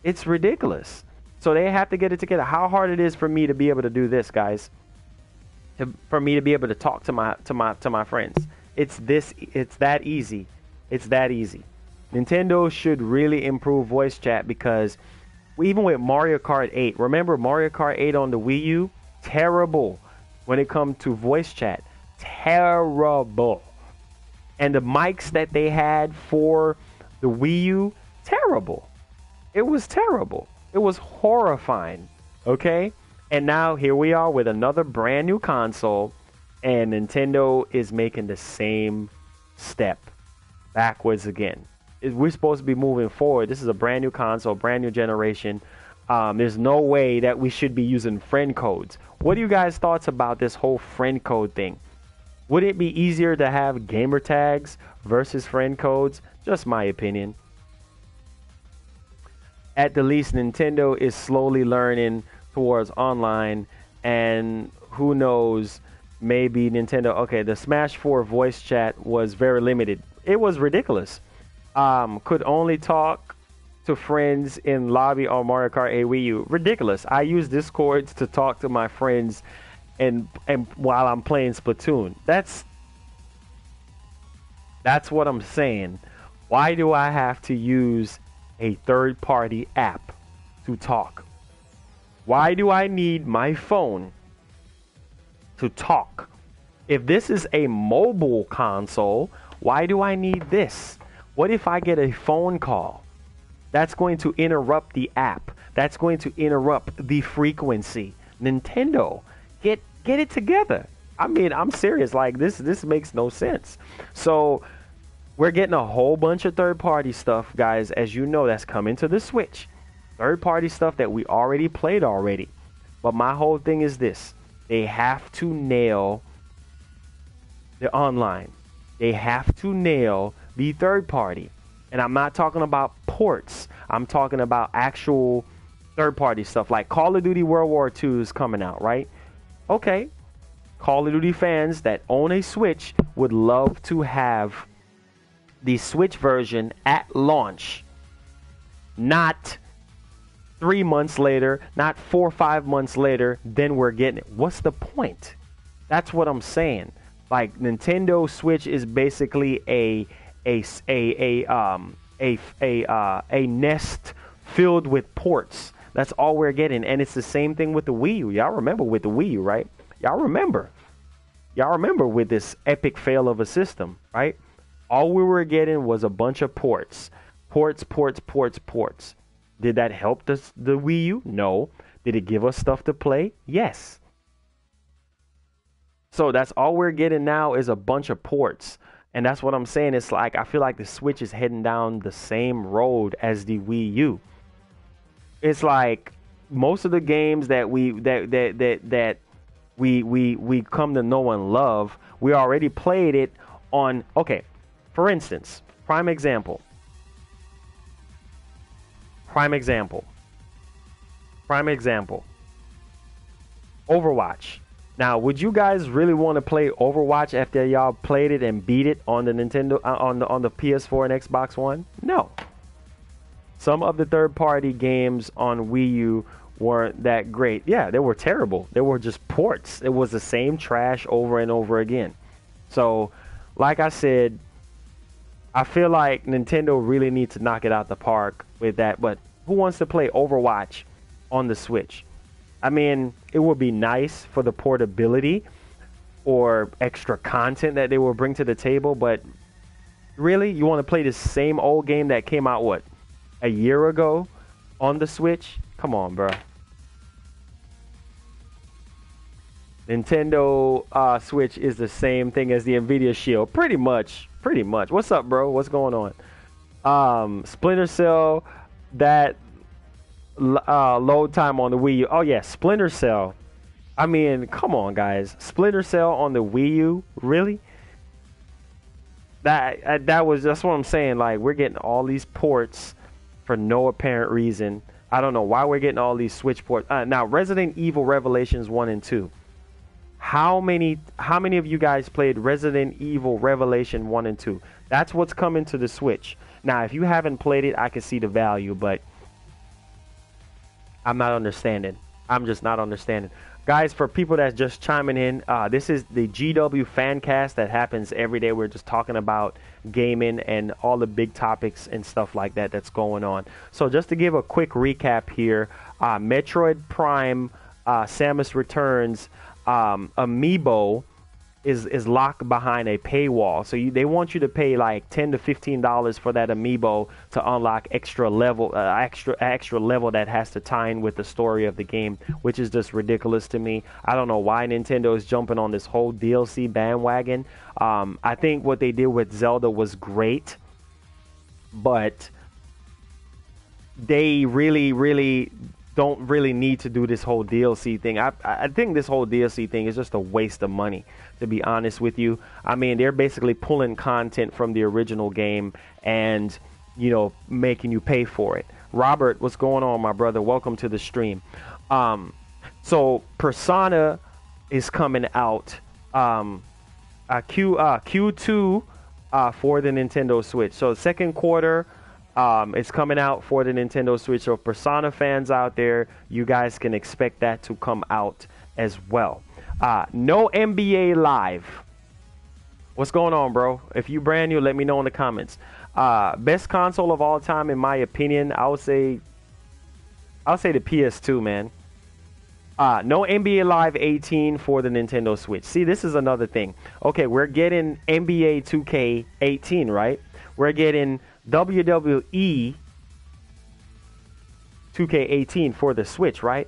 It's ridiculous. So they have to get it together. How hard it is for me to be able to do this, guys? For me to be able to talk to my friends. It's that easy. It's that easy. Nintendo should really improve voice chat, because even with Mario Kart 8, remember Mario Kart 8 on the Wii U? Terrible when it comes to voice chat. Terrible. And the mics that they had for the Wii U, terrible. It was terrible. It was horrifying. Okay? And now here we are with another brand new console, and Nintendo is making the same step backwards again. We're supposed to be moving forward. This is a brand new console, brand new generation. There's no way that we should be using friend codes. What are you guys' thoughts about this whole friend code thing? Would it be easier to have gamer tags versus friend codes? Just my opinion. At the least, Nintendo is slowly learning towards online, and who knows, maybe Nintendo, okay, the Smash 4 voice chat was very limited. It was ridiculous. Could only talk to friends in lobby on Mario Kart 8 Wii U. Ridiculous. I use Discord to talk to my friends and while I'm playing Splatoon. That's what I'm saying. Why do I have to use a third-party app to talk? Why do I need my phone to talk? If this is a mobile console, why do I need this? What if I get a phone call? That's going to interrupt the app. That's going to interrupt the frequency. Nintendo, get it together. I mean, I'm serious. Like, this makes no sense. So we're getting a whole bunch of third-party stuff, guys, as you know, that's coming to the Switch. Third-party stuff that we already played already. But my whole thing is this. They have to nail the online. They have to nail the third-party. And I'm not talking about ports. I'm talking about actual third-party stuff. Like Call of Duty World War II is coming out, right? Okay. Call of Duty fans that own a Switch would love to have the Switch version at launch. Not 3 months later, not 4 or 5 months later, then we're getting it. What's the point? That's what I'm saying. Like, Nintendo Switch is basically a nest filled with ports. That's all we're getting, and it's the same thing with the Wii U. Y'all remember with the Wii U, right? Y'all remember with this epic fail of a system, right? All we were getting was a bunch of ports. Ports. Did that help the Wii U? No. Did it give us stuff to play? Yes. So that's all we're getting now is a bunch of ports. And that's what I'm saying. It's like, I feel like the Switch is heading down the same road as the Wii U. It's like most of the games that we come to know and love, we already played it on. Okay, for instance, prime example. Overwatch. Now, would you guys really want to play Overwatch after y'all played it and beat it on the Nintendo on the PS4 and Xbox One? No. Some of the third-party games on Wii U weren't that great. Yeah, they were terrible. They were just ports. It was the same trash over and over again. So, like I said, I feel like Nintendo really needs to knock it out the park with that. But who wants to play Overwatch on the Switch? I mean, it would be nice for the portability or extra content that they will bring to the table, but really, you want to play the same old game that came out, what, a year ago on the Switch? Come on, bro. Nintendo Switch is the same thing as the Nvidia Shield. Pretty much. What's up, bro? What's going on? Splinter Cell, that load time on the Wii U. Oh yeah, Splinter Cell. I mean, come on, guys. Splinter Cell on the Wii U, really? That's what I'm saying. Like, we're getting all these ports for no apparent reason. I don't know why we're getting all these Switch ports. Now, Resident Evil Revelations 1 and 2. How many of you guys played Resident Evil Revelation 1 and 2? That's what's coming to the Switch. Now, if you haven't played it, I can see the value, but I'm not understanding. I'm just not understanding. Guys, for people that's just chiming in, this is the GW Fancast that happens every day. We're just talking about gaming and all the big topics and stuff like that that's going on. So just to give a quick recap here, Metroid Prime, Samus Returns, Amiibo is locked behind a paywall. So they want you to pay like $10 to $15 for that Amiibo to unlock extra level that has to tie in with the story of the game, which is just ridiculous to me. I don't know why Nintendo is jumping on this whole DLC bandwagon. I think what they did with Zelda was great, but they really don't really need to do this whole DLC thing. I think this whole DLC thing is just a waste of money, to be honest with you. I mean, they're basically pulling content from the original game and, you know, making you pay for it. Robert, what's going on, my brother? Welcome to the stream. So Persona is coming out Q2 for the Nintendo Switch. So second quarter, it's coming out for the Nintendo Switch. So Persona fans out there, you guys can expect that to come out as well. No NBA Live. What's going on, bro? If you brand new, let me know in the comments. Best console of all time, in my opinion, I'll say the PS2, man. No NBA Live 18 for the Nintendo Switch. See, this is another thing. Okay, we're getting NBA 2K 18, right? We're getting WWE 2K18 for the Switch, right?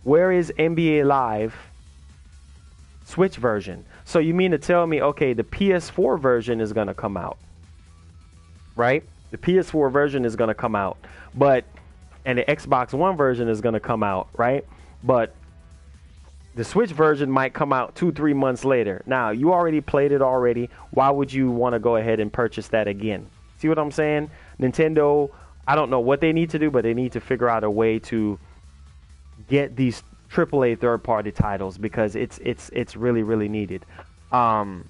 Where is NBA Live Switch version? So you mean to tell me, okay, the PS4 version is going to come out, right? The PS4 version is going to come out, and the Xbox One version is going to come out, right? But the Switch version might come out 2-3 months later. Now, you already played it already. Why would you want to go ahead and purchase that again? See what I'm saying? Nintendo, I don't know what they need to do, but they need to figure out a way to get these AAA third-party titles, because it's really needed. And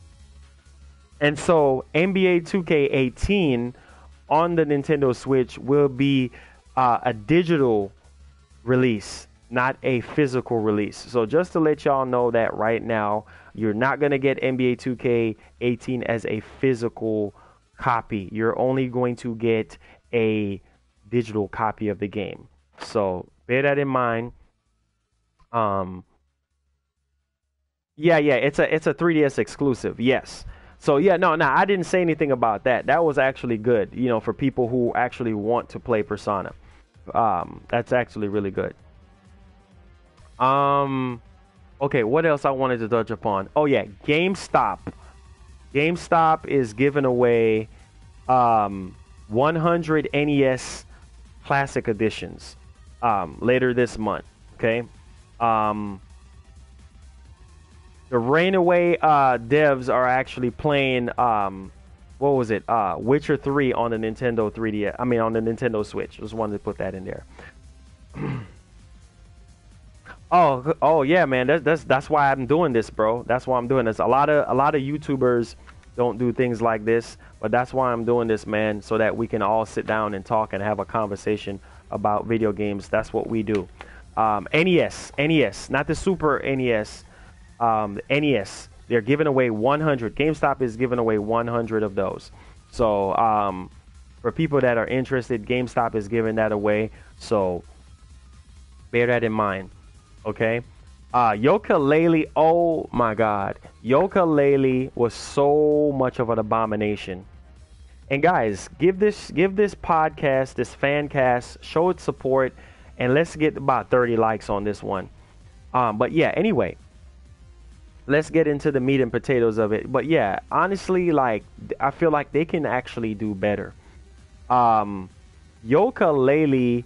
so NBA 2K18 on the Nintendo Switch will be a digital release, not a physical release. So just to let y'all know that right now, you're not going to get NBA 2K18 as a physical copy. You're only going to get a digital copy of the game. So bear that in mind. Yeah, it's a 3DS exclusive. Yes. So yeah, no, I didn't say anything about that. That was actually good, you know, for people who actually want to play Persona. That's actually really good. Okay, what else I wanted to touch upon? Oh yeah, GameStop. GameStop is giving away 100 NES Classic Editions later this month. Okay. The Rainaway devs are actually playing what was it? Witcher 3 on the Nintendo 3DS. I mean, on the Nintendo Switch. Just wanted to put that in there. Oh yeah, man. That's why I'm doing this, bro. That's why I'm doing this. A lot of YouTubers don't do things like this, but that's why I'm doing this, man, so that we can all sit down and talk and have a conversation about video games. That's what we do. NES, not the Super NES. NES. They're giving away 100. GameStop is giving away 100 of those. So for people that are interested, GameStop is giving that away. So bear that in mind. Okay. Yooka-Laylee. Oh my God. Yooka-Laylee was so much of an abomination. And guys, give this podcast, this Fancast, show its support, and let's get about 30 likes on this one. But yeah, anyway, let's get into the meat and potatoes of it. But yeah, honestly, like, I feel like they can actually do better. Yooka-Laylee,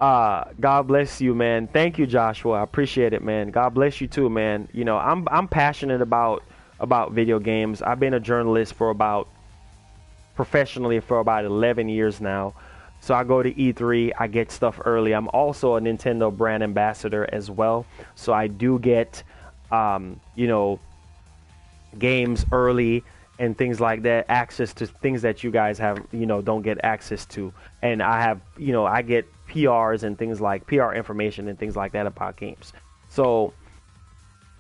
God bless you, man. Thank you, Joshua. I appreciate it, man. God bless you too, man. You know, I'm passionate about video games. I've been a journalist professionally for about 11 years now. So I go to E3, I get stuff early. I'm also a Nintendo brand ambassador as well. So I do get, you know, games early and things like that, access to things that you guys have, you know, don't get access to. And I have, you know, I get PRs and things like PR information and things like that about games. So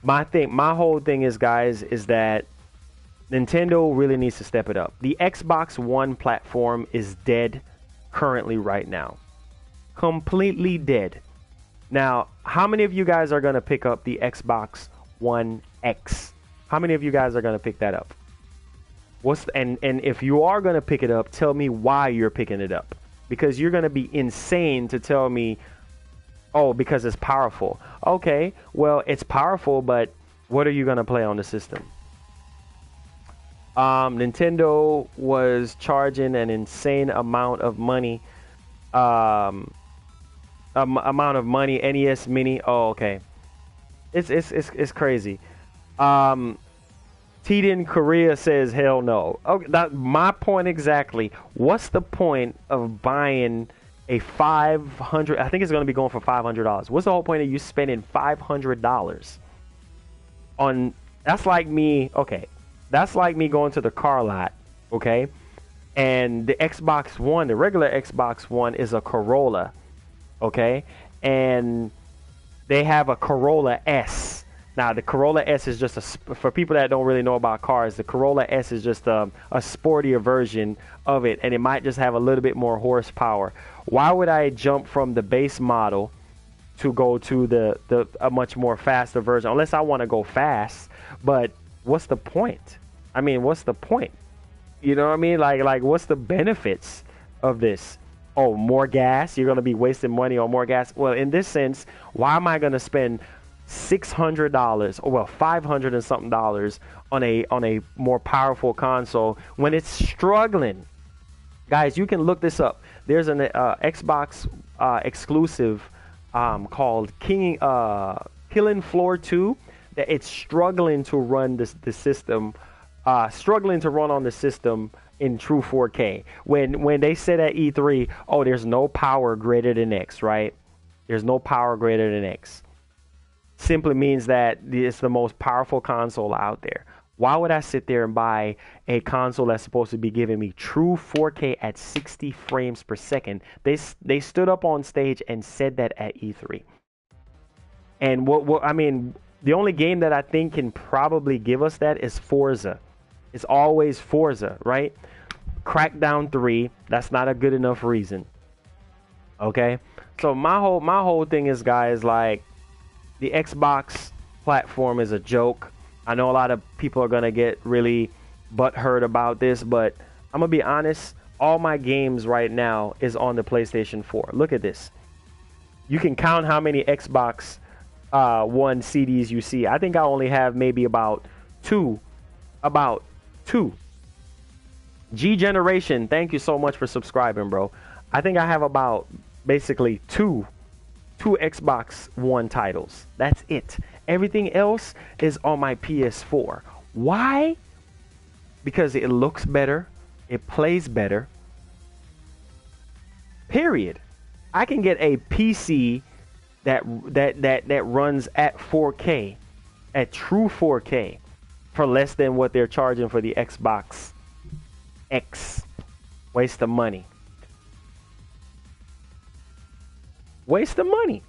my whole thing is, guys, is that Nintendo really needs to step it up. The Xbox One platform is dead currently right now. Completely dead. Now, how many of you guys are going to pick up the Xbox One X? How many of you guys are going to pick that up? And if you are going to pick it up, tell me why you're picking it up. Because you're going to be insane to tell me, oh, because it's powerful. Okay, well, it's powerful, but what are you going to play on the system? Nintendo was charging an insane amount of money. Amount of money. NES Mini. Oh, okay. It's crazy. Tiden Korea says hell no. Okay, that's my point exactly. What's the point of buying a $500? I think it's going to be going for $500. What's the whole point of you spending $500 on? That's like me. Okay, that's like me going to the car lot. Okay, and the Xbox One, the regular Xbox One, is a Corolla. Okay, and they have a Corolla S. Now, the Corolla S is just for people that don't really know about cars, the Corolla S is just a sportier version of it, and it might just have a little bit more horsepower. Why would I jump from the base model to go to a much more faster version? Unless I want to go fast, but what's the point? I mean, what's the point? You know what I mean? Like what's the benefits of this? Oh, more gas? You're going to be wasting money on more gas? Well, in this sense, why am I going to spend $600 or well $500 and something dollars on a more powerful console when it's struggling? Guys, you can look this up. There's an Xbox exclusive called Killing Floor 2 that it's struggling to run the system, struggling to run on the system in true 4K. When they said at E3, oh, there's no power greater than X, right? There's no power greater than X. Simply means that it's the most powerful console out there. Why would I sit there and buy a console that's supposed to be giving me true 4K at 60 frames per second? They stood up on stage and said that at E3. And what I mean, the only game that I think can probably give us that is Forza. It's always Forza, right? Crackdown 3, that's not a good enough reason. Okay? So my whole thing is, guys, like, the Xbox platform is a joke. I know a lot of people are going to get really butthurt about this, but I'm going to be honest. All my games right now is on the PlayStation 4. Look at this. You can count how many Xbox One CDs you see. I think I only have maybe about two. G Generation, thank you so much for subscribing, bro. I think I have about basically two Xbox One titles. That's it. Everything else is on my PS4. Why? Because it looks better, it plays better. Period. I can get a PC that runs at 4K, at true 4K, for less than what they're charging for the Xbox X. Waste of money. Waste of money.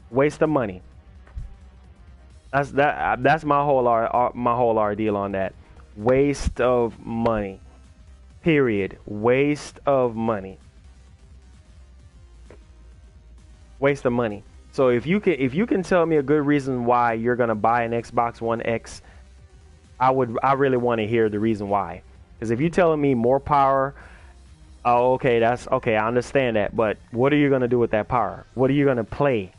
Waste of money. That's my whole ordeal on that. Waste of money. Period. Waste of money. Waste of money. So if you can tell me a good reason why you're gonna buy an Xbox One X, I really want to hear the reason why. Because if you're telling me more power, oh, okay, that's okay. I understand that, but what are you gonna do with that power? What are you gonna play?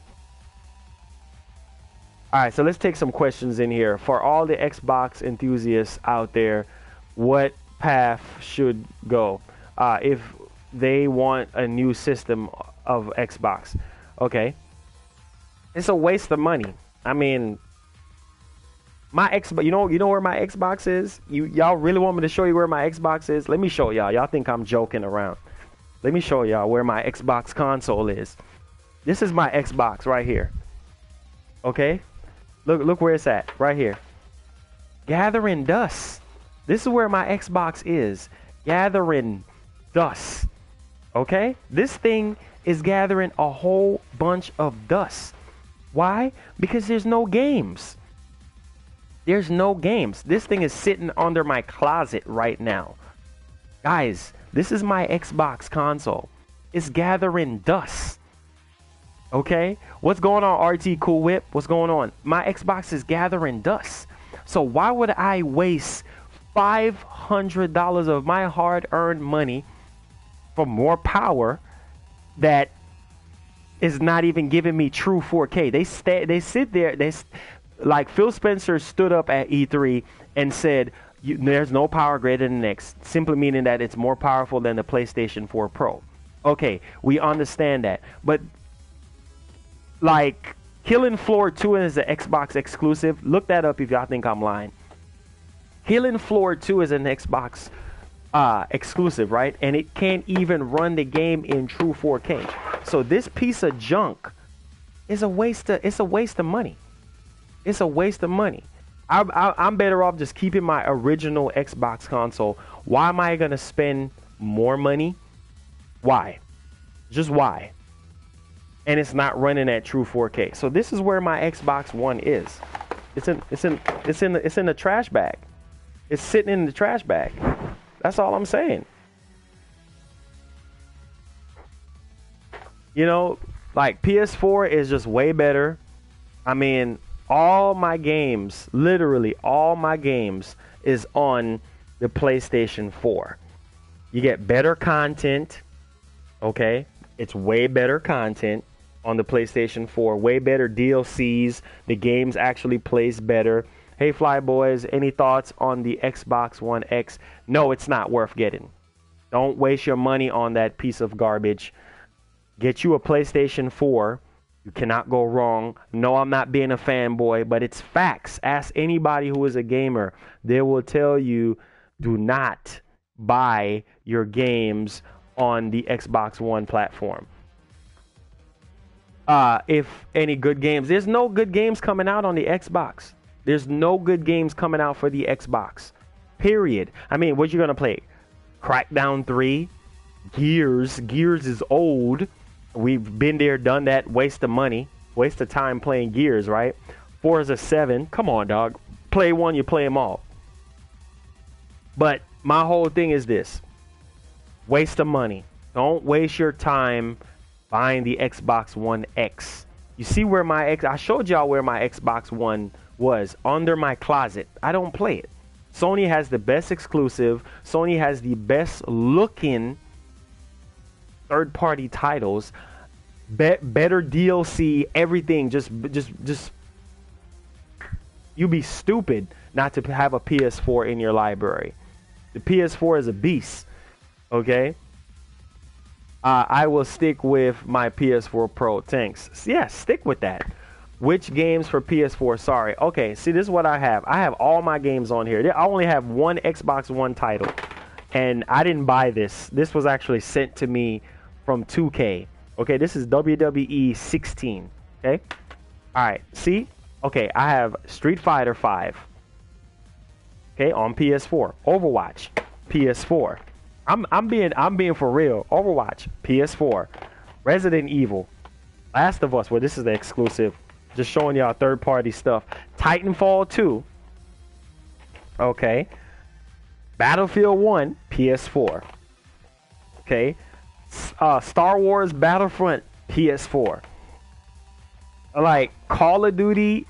All right, so let's take some questions in here. For all the Xbox enthusiasts out there, what path should go if they want a new system of Xbox? Okay, it's a waste of money. I mean, my Xbox, you know where my Xbox is? Y'all really want me to show you where my Xbox is? Let me show y'all. Y'all think I'm joking around. Let me show y'all where my Xbox console is. This is my Xbox right here. Okay? Look where it's at. Right here. Gathering dust. This is where my Xbox is. Gathering dust. Okay? This thing is gathering a whole bunch of dust. Why? Because there's no games. There's no games. This thing is sitting under my closet right now. Guys, this is my Xbox console. It's gathering dust. Okay? What's going on, RT Cool Whip? What's going on? My Xbox is gathering dust. So why would I waste $500 of my hard-earned money for more power that is not even giving me true 4K? They sit there. Like Phil Spencer stood up at E3 and said, there's no power greater than X, simply meaning that it's more powerful than the PlayStation 4 Pro. Okay, we understand that. But like Killing Floor 2 is an Xbox exclusive. Look that up if y'all think I'm lying. Killing Floor 2 is an Xbox exclusive, right? And it can't even run the game in true 4K. So this piece of junk is a waste of money. It's a waste of money. I'm better off just keeping my original Xbox console. Why am I gonna spend more money? Why? Just why? And it's not running at true 4K. So this is where my Xbox One is. It's in the trash bag. It's sitting in the trash bag. That's all I'm saying. You know, like PS4 is just way better. I mean, all my games, literally all my games is on the PlayStation 4. You get better content, okay? It's way better content on the PlayStation 4. Way better DLCs. The games actually plays better. Hey, Fly Boys, any thoughts on the Xbox One X? No, it's not worth getting. Don't waste your money on that piece of garbage. Get you a PlayStation 4. You cannot go wrong. No, I'm not being a fanboy, but it's facts. Ask anybody who is a gamer. They will tell you, do not buy your games on the Xbox One platform. If any good games, there's no good games coming out on the Xbox. There's no good games coming out for the Xbox. Period. I mean, what you gonna play? Crackdown 3? Gears. Gears is old. We've been there, done that. Waste of money. Waste of time playing Gears, right? Forza 7. Come on, dog. Play one, you play them all. But my whole thing is this. Waste of money. Don't waste your time buying the Xbox One X. You see where I showed y'all where my Xbox One was, under my closet. I don't play it. Sony has the best exclusive. Sony has the best looking third-party titles, better DLC, everything. Just you'd be stupid not to have a PS4 in your library. The PS4 is a beast. Okay. I will stick with my PS4 Pro. Thanks. Yeah, stick with that. Which games for PS4? Sorry. Okay, see, this is what I have. I have all my games on here. I only have one Xbox One title, and I didn't buy this. This was actually sent to me from 2K. Okay, this is WWE 16. Okay. All right. See. Okay, I have Street Fighter 5. Okay, on PS4. Overwatch, PS4. I'm being for real. Overwatch, PS4. Resident Evil, Last of Us. Well, this is the exclusive. Just showing y'all third-party stuff. Titanfall 2. Okay. Battlefield 1, PS4. Okay. Star Wars Battlefront, PS4. Like Call of Duty,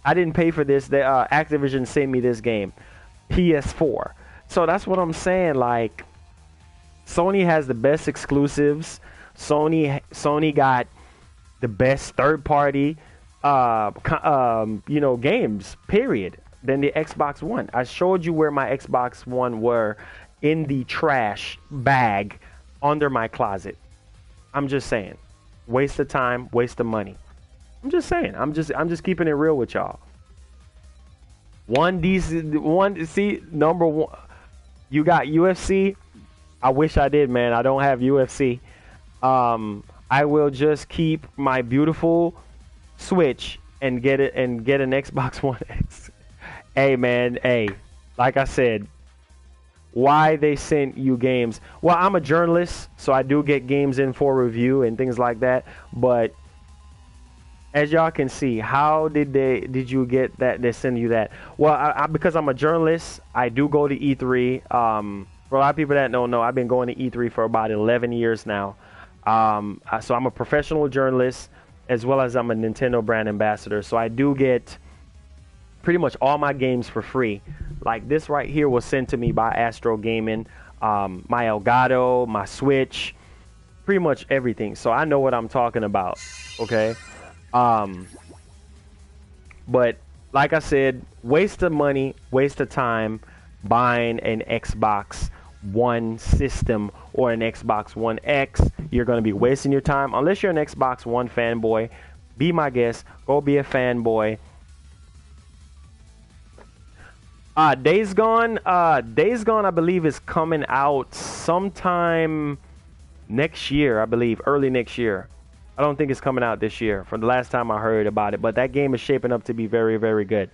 I didn't pay for this. Activision sent me this game, PS4. So that's what I'm saying. Like, Sony has the best exclusives. Sony got the best third-party, games. Period. Than the Xbox One. I showed you where my Xbox One were, in the trash bag under my closet. I'm just saying, waste of time, waste of money. I'm just saying. I'm just keeping it real with y'all. Number one. You got UFC. I wish I did, man. I don't have UFC. I will just keep my beautiful Switch and get an Xbox One X. Hey, man. Hey, like I said, why they sent you games. Well, I'm a journalist, so I do get games in for review and things like that. But as y'all can see, how did you get that? They send you that? Well, because I'm a journalist, I do go to E3. For a lot of people that don't know, I've been going to E3 for about 11 years now. So I'm a professional journalist, as well as I'm a Nintendo brand ambassador. So I do get pretty much all my games for free. Like this right here was sent to me by Astro Gaming, my Elgato, my Switch, pretty much everything. So I know what I'm talking about, okay? But like I said, waste of money, waste of time buying an Xbox One system or an Xbox One X. You're going to be wasting your time. Unless you're an Xbox One fanboy, be my guest. Go be a fanboy. Days Gone, I believe, is coming out sometime next year, I believe, early next year. I don't think it's coming out this year from the last time I heard about it, but that game is shaping up to be very, very good.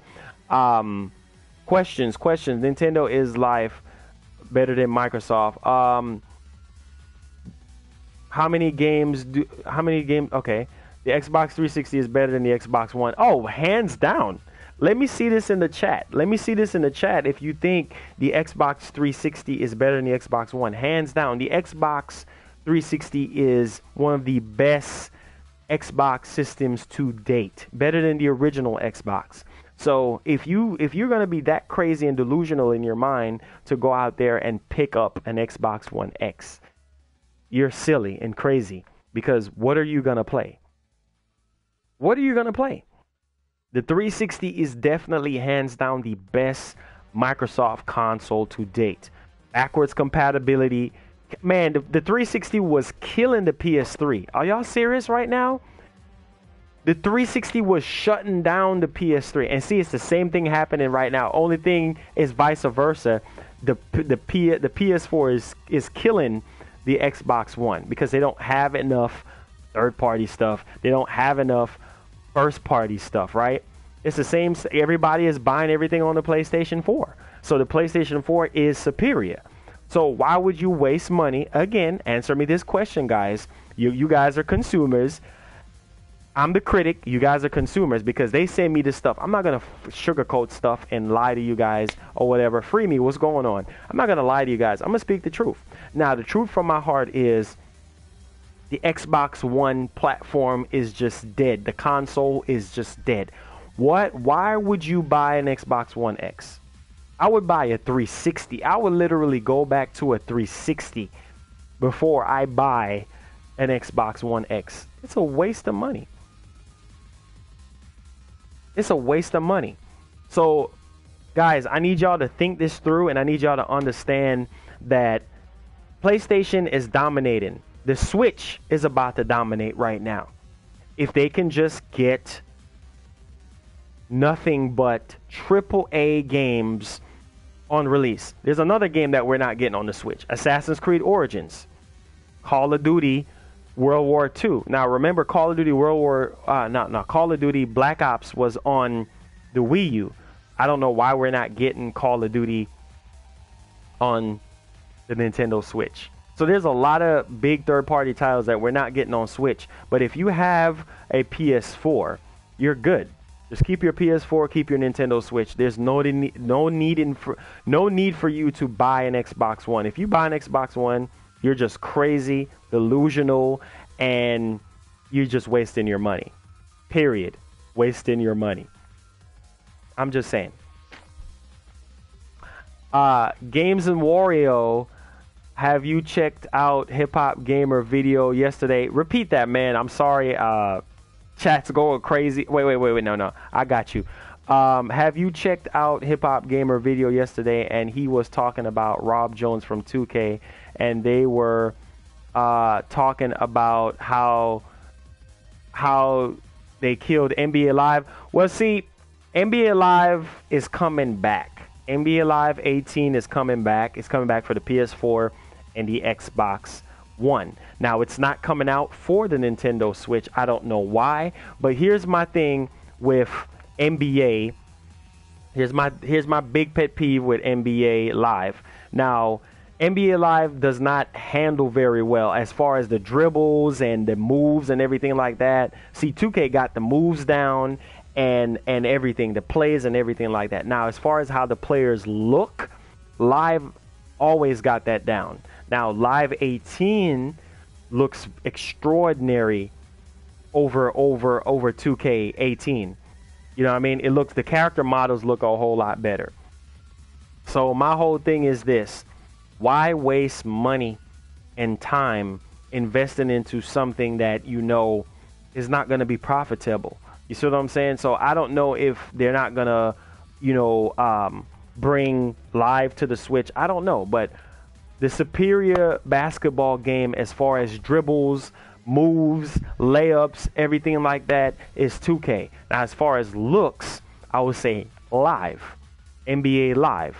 Questions. Nintendo is life better than Microsoft. How many games? Okay. The Xbox 360 is better than the Xbox One. Oh, hands down. Let me see this in the chat. If you think the Xbox 360 is better than the Xbox One. Hands down. The Xbox 360 is one of the best Xbox systems to date. Better than the original Xbox. So if you're going to be that crazy and delusional in your mind to go out there and pick up an Xbox One X, you're silly and crazy. Because what are you going to play? The 360 is definitely hands down the best Microsoft console to date. Backwards compatibility. Man, the 360 was killing the PS3. Are y'all serious right now? The 360 was shutting down the PS3. And see, it's the same thing happening right now. Only thing is vice versa. The PS4 is killing the Xbox One because they don't have enough third-party stuff. They don't have enough first-party stuff, right? It's the same. Everybody is buying everything on the PlayStation 4. So the PlayStation 4 is superior. So why would you waste money? Again, answer me this question, guys. You guys are consumers. I'm the critic. You guys are consumers because they send me this stuff. I'm not going to sugarcoat stuff and lie to you guys or whatever. Free me. What's going on? I'm not going to lie to you guys. I'm going to speak the truth. Now, the truth from my heart is the Xbox One platform is just dead. The console is just dead. Why would you buy an Xbox One X? I would buy a 360. I would literally go back to a 360 before I buy an Xbox One X. It's a waste of money. So, guys, I need y'all to think this through, and I need y'all to understand that PlayStation is dominating. The Switch is about to dominate right now. If they can just get nothing but AAA games on release. There's another game that we're not getting on the Switch. Assassin's Creed Origins. Call of Duty World War II. Now remember, Call of Duty Call of Duty Black Ops was on the Wii U. I don't know why we're not getting Call of Duty on the Nintendo Switch. So there's a lot of big third-party titles that we're not getting on Switch. But if you have a PS4, you're good. Just keep your PS4, keep your Nintendo Switch. There's no need for you to buy an Xbox One. If you buy an Xbox One, you're just crazy, delusional, and you're just wasting your money. Period. Wasting your money. I'm just saying. Games and Wario, have you checked out Hip Hop Gamer video yesterday? Repeat that, man. I'm sorry. Chat's going crazy. Wait. No. I got you. Have you checked out Hip Hop Gamer video yesterday? And he was talking about Rob Jones from 2K, and they were talking about how they killed NBA Live. Well, see, NBA Live is coming back. NBA Live 18 is coming back. It's coming back for the PS4 and the Xbox One. Now, it's not coming out for the Nintendo Switch. I don't know why, but here's my thing with NBA. Here's my big pet peeve with NBA Live. Now, NBA Live does not handle very well as far as the dribbles and the moves and everything like that. See, 2K got the moves down and everything, the plays and everything like that. Now, as far as how the players look, Live always got that down. Now, Live 18 looks extraordinary over 2K18. You know what I mean? It looks, the character models look a whole lot better. So my whole thing is this: why waste money and time investing into something that you know is not going to be profitable? You see what I'm saying? So I don't know if they're not going to, you know, bring Live to the Switch. I don't know, but the superior basketball game as far as dribbles, moves, layups, everything like that is 2K. Now, as far as looks, I would say Live, NBA Live.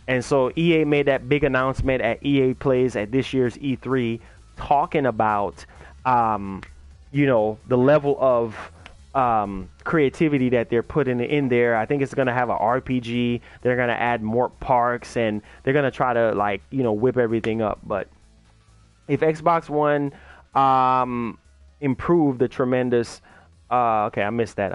And so EA made that big announcement at EA Plays at this year's E3, talking about, you know, the level of creativity that they're putting in there. I think it's going to have an RPG. They're going to add more parks, and they're going to try to, like, you know, whip everything up. But if Xbox One improved the tremendous, okay, I missed that.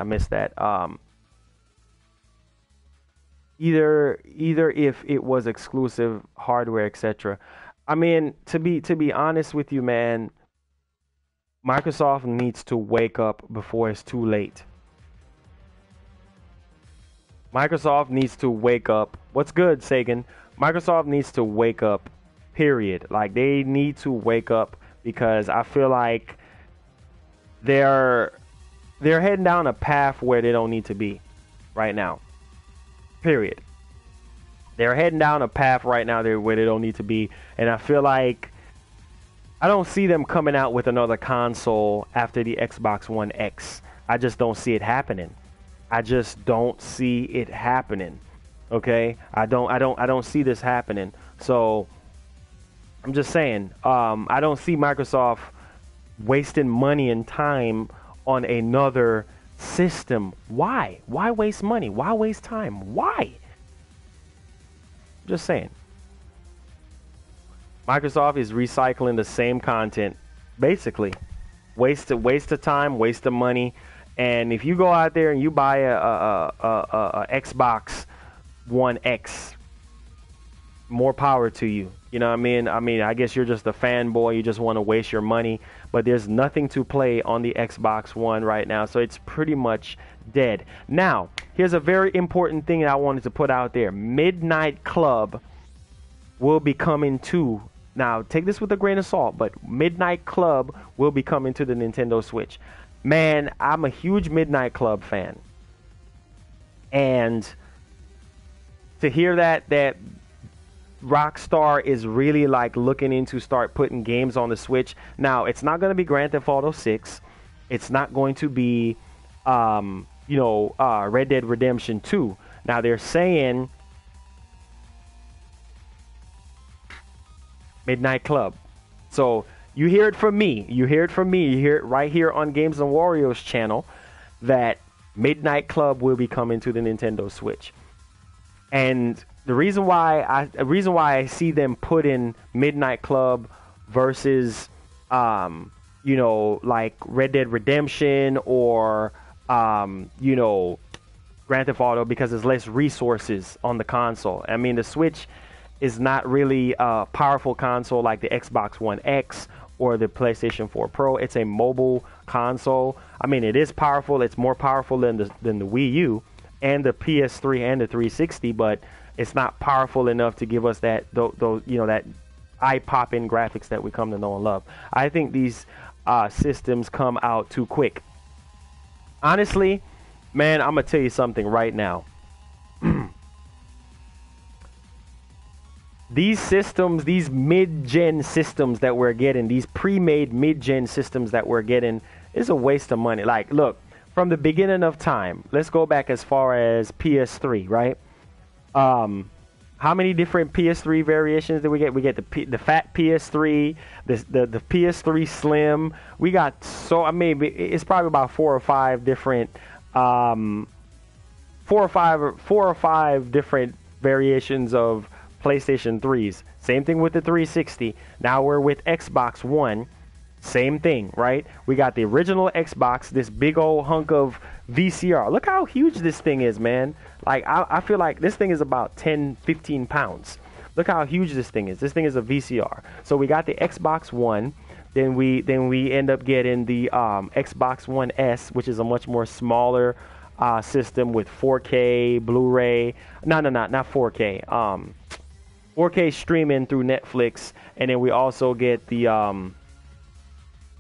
Either if it was exclusive hardware, etc. I mean, to be honest with you, man, Microsoft needs to wake up before it's too late. Microsoft needs to wake up. What's good, Sagan? Microsoft needs to wake up, period. Like, they need to wake up, because I feel like they're heading down a path where they don't need to be right now. Period. They're heading down a path right now where they don't need to be, and I feel like I don't see them coming out with another console after the Xbox One X. I just don't see it happening. I just don't see it happening. Okay? I don't see this happening. So I'm just saying, I don't see Microsoft wasting money and time on another system. Why? Why waste money? Why waste time? Why? Just saying. Microsoft is recycling the same content, basically. Waste of time, waste of money. And if you go out there and you buy a Xbox One X, more power to you. You know what I mean? I guess you're just a fanboy. You just want to waste your money. But there's nothing to play on the Xbox One right now. So it's pretty much dead. Now, here's a very important thing that I wanted to put out there. Midnight Club will be coming to... Now, take this with a grain of salt, but Midnight Club will be coming to the Nintendo Switch. Man, I'm a huge Midnight Club fan. And to hear that Rockstar is really like looking into start putting games on the Switch. Now, it's not going to be Grand Theft Auto 6. It's not going to be, Red Dead Redemption 2. Now, they're saying Midnight Club. So you hear it from me. You hear it right here on Games and Warriors channel that Midnight Club will be coming to the Nintendo Switch. And the reason why I see them put in Midnight Club versus like Red Dead Redemption or Grand Theft Auto, because there's less resources on the console. I mean, the Switch is not really a powerful console like the Xbox One X or the PlayStation 4 Pro. It's a mobile console. I mean, it is powerful. It's more powerful than the Wii U and the PS3 and the 360, but it's not powerful enough to give us that that eye-popping graphics that we come to know and love. I think these systems come out too quick. Honestly, man, I'm gonna tell you something right now. These systems, these mid-gen systems that we're getting, these pre-made mid-gen systems that we're getting, is a waste of money. Like, look, from the beginning of time, let's go back as far as PS3, right? How many different PS3 variations did we get? We get the fat PS3, the PS3 Slim. We got it's probably about four or five different different variations of PlayStation 3s. Same thing with the 360. Now we're with Xbox One. Same thing, right? We got the original Xbox, this big old hunk of VCR. Look how huge this thing is, man. Like, I feel like this thing is about 10, 15 pounds. Look how huge this thing is. This thing is a VCR. So we got the Xbox One. Then we end up getting the Xbox One S, which is a much more smaller system with 4K, Blu-ray. Not 4K. 4K streaming through Netflix. And then we also get the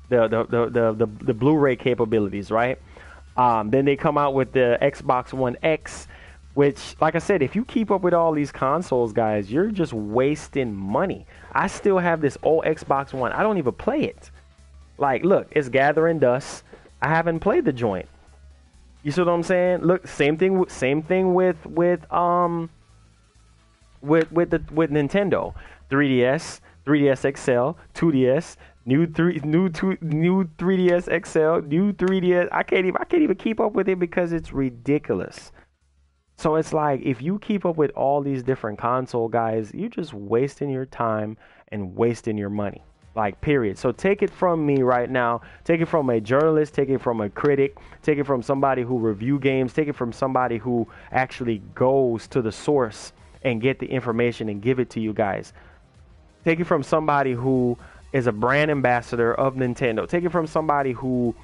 Blu-ray capabilities, right? Then they come out with the Xbox One X, which, like I said, if you keep up with all these consoles, guys, you're just wasting money. I still have this old Xbox One. I don't even play it. Like, look, it's gathering dust. I haven't played the joint. You see what I'm saying? Look, same thing with Nintendo. 3DS, 3DS XL, 2DS. New 3DS XL, new 3DS. I can't even keep up with it because it's ridiculous. So it's like, if you keep up with all these different console guys, you're just wasting your time and wasting your money. Like, period. So take it from me right now. Take it from a journalist. Take it from a critic. Take it from somebody who review games. Take it from somebody who actually goes to the source and get the information and give it to you guys. Take it from somebody who is a brand ambassador of Nintendo. Take it from somebody who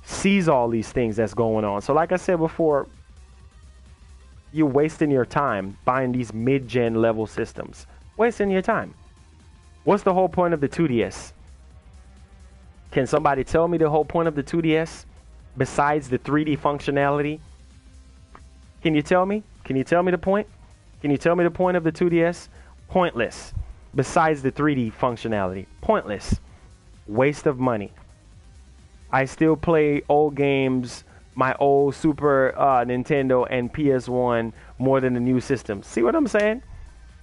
sees all these things that's going on. So like I said before, you're wasting your time buying these mid-gen level systems. Wasting your time. What's the whole point of the 2DS? Can somebody tell me the whole point of the 2DS besides the 3D functionality? Can you tell me? Can you tell me the point? Can you tell me the point of the 2DS? Pointless. Besides the 3D functionality. Pointless. Waste of money. I still play old games, my old Super Nintendo and PS1 more than the new systems. See what I'm saying?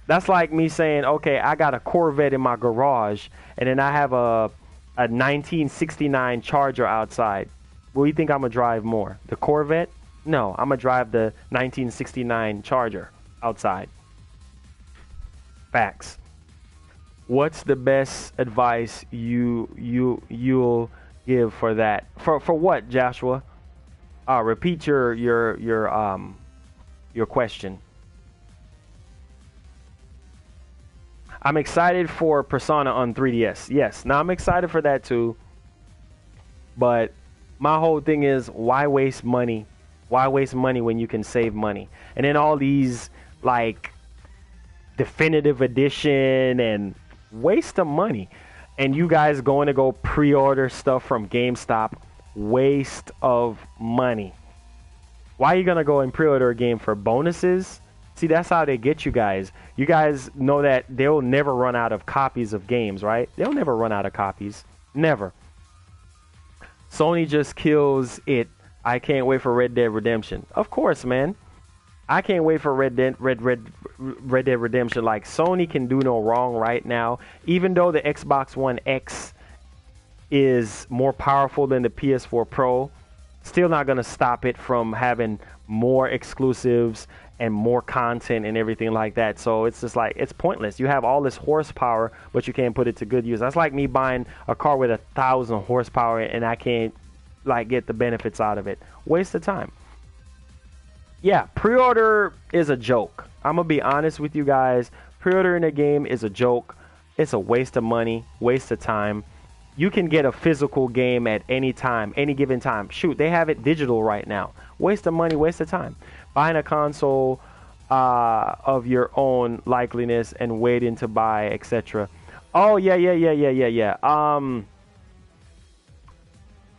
That's like me saying, okay, I got a Corvette in my garage, and then I have a 1969 Charger outside. What do you think I'm going to drive more? The Corvette? No, I'm going to drive the 1969 Charger outside. Facts. What's the best advice you'll give for that? For what, Joshua? Repeat your question. I'm excited for Persona on 3DS. Yes, now I'm excited for that too. But my whole thing is, why waste money? Why waste money when you can save money? And then all these like definitive edition and waste of money. And you guys going to go pre-order stuff from GameStop. Waste of money. Why are you going to go and pre-order a game for bonuses? See, that's how they get you guys. You guys know that they'll never run out of copies of games, right? They'll never run out of copies. Never. Sony just kills it. I can't wait for Red Dead Redemption. Of course, man. I can't wait for Red Dead Redemption. Like, Sony can do no wrong right now. Even though the Xbox One X is more powerful than the PS4 Pro, still not going to stop it from having more exclusives and more content and everything like that. So it's just like, it's pointless. You have all this horsepower, but you can't put it to good use. That's like me buying a car with 1,000 horsepower and I can't like get the benefits out of it. Waste of time. Yeah, pre-order is a joke. I'm gonna be honest with you guys. Pre-ordering a game is a joke. It's a waste of money, waste of time. You can get a physical game at any time, any given time. Shoot, they have it digital right now. Waste of money, waste of time. Buying a console of your own likeliness and waiting to buy, etc. Oh, yeah.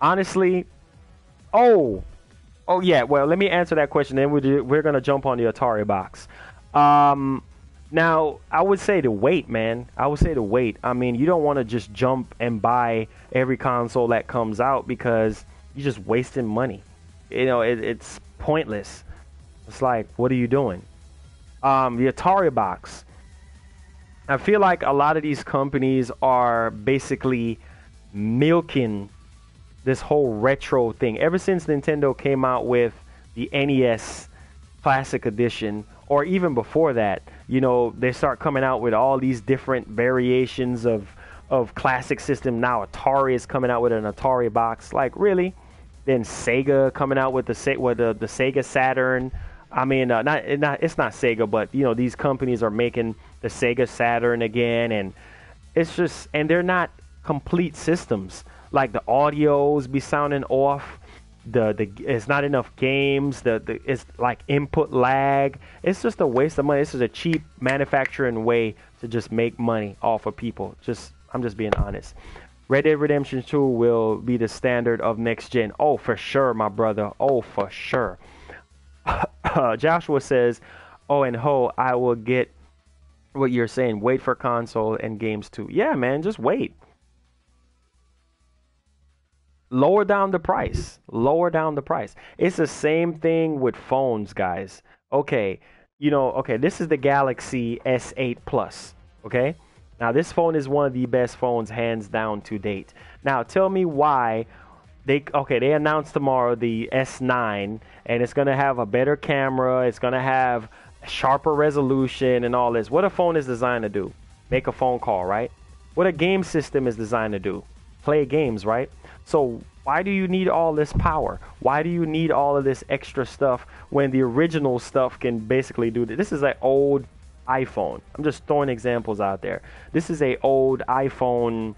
Honestly, oh yeah. Well, let me answer that question. Then we're gonna jump on the Atari box. Now, I would say to wait, man. I would say to wait. I mean, you don't want to just jump and buy every console that comes out because you're just wasting money. You know, it's pointless. It's like, what are you doing? The Atari box. I feel like a lot of these companies are basically milking this whole retro thing. Ever since Nintendo came out with the NES Classic Edition, or even before that, they start coming out with all these different variations of classic system. Now Atari is coming out with an Atari box. Like, really? Then Sega coming out with the Sega Saturn. I mean, it's not Sega, but these companies are making the Sega Saturn again, and it's just, and they're not complete systems. Like, the audios be sounding off. It's not enough games. It's like input lag. It's just a waste of money. This is a cheap manufacturing way to just make money off of people. I'm just being honest. Red Dead Redemption 2 will be the standard of next gen. Oh, for sure, my brother. Oh, for sure. Joshua says, oh, and I will get what you're saying. Wait for console and games too. Yeah, man, just wait. Lower down the price. Lower down the price. It's the same thing with phones, guys. Okay, this is the Galaxy S8 Plus. Okay, now this phone is one of the best phones hands down to date. Now tell me why they announced tomorrow the S9, and it's gonna have a better camera. It's gonna have sharper resolution and all this. What a phone is designed to do? Make a phone call, right? What a game system is designed to do? Play games, right? So why do you need all this power? Why do you need all of this extra stuff when the original stuff can basically do this? This is an old iPhone. I'm just throwing examples out there. This is a old iPhone.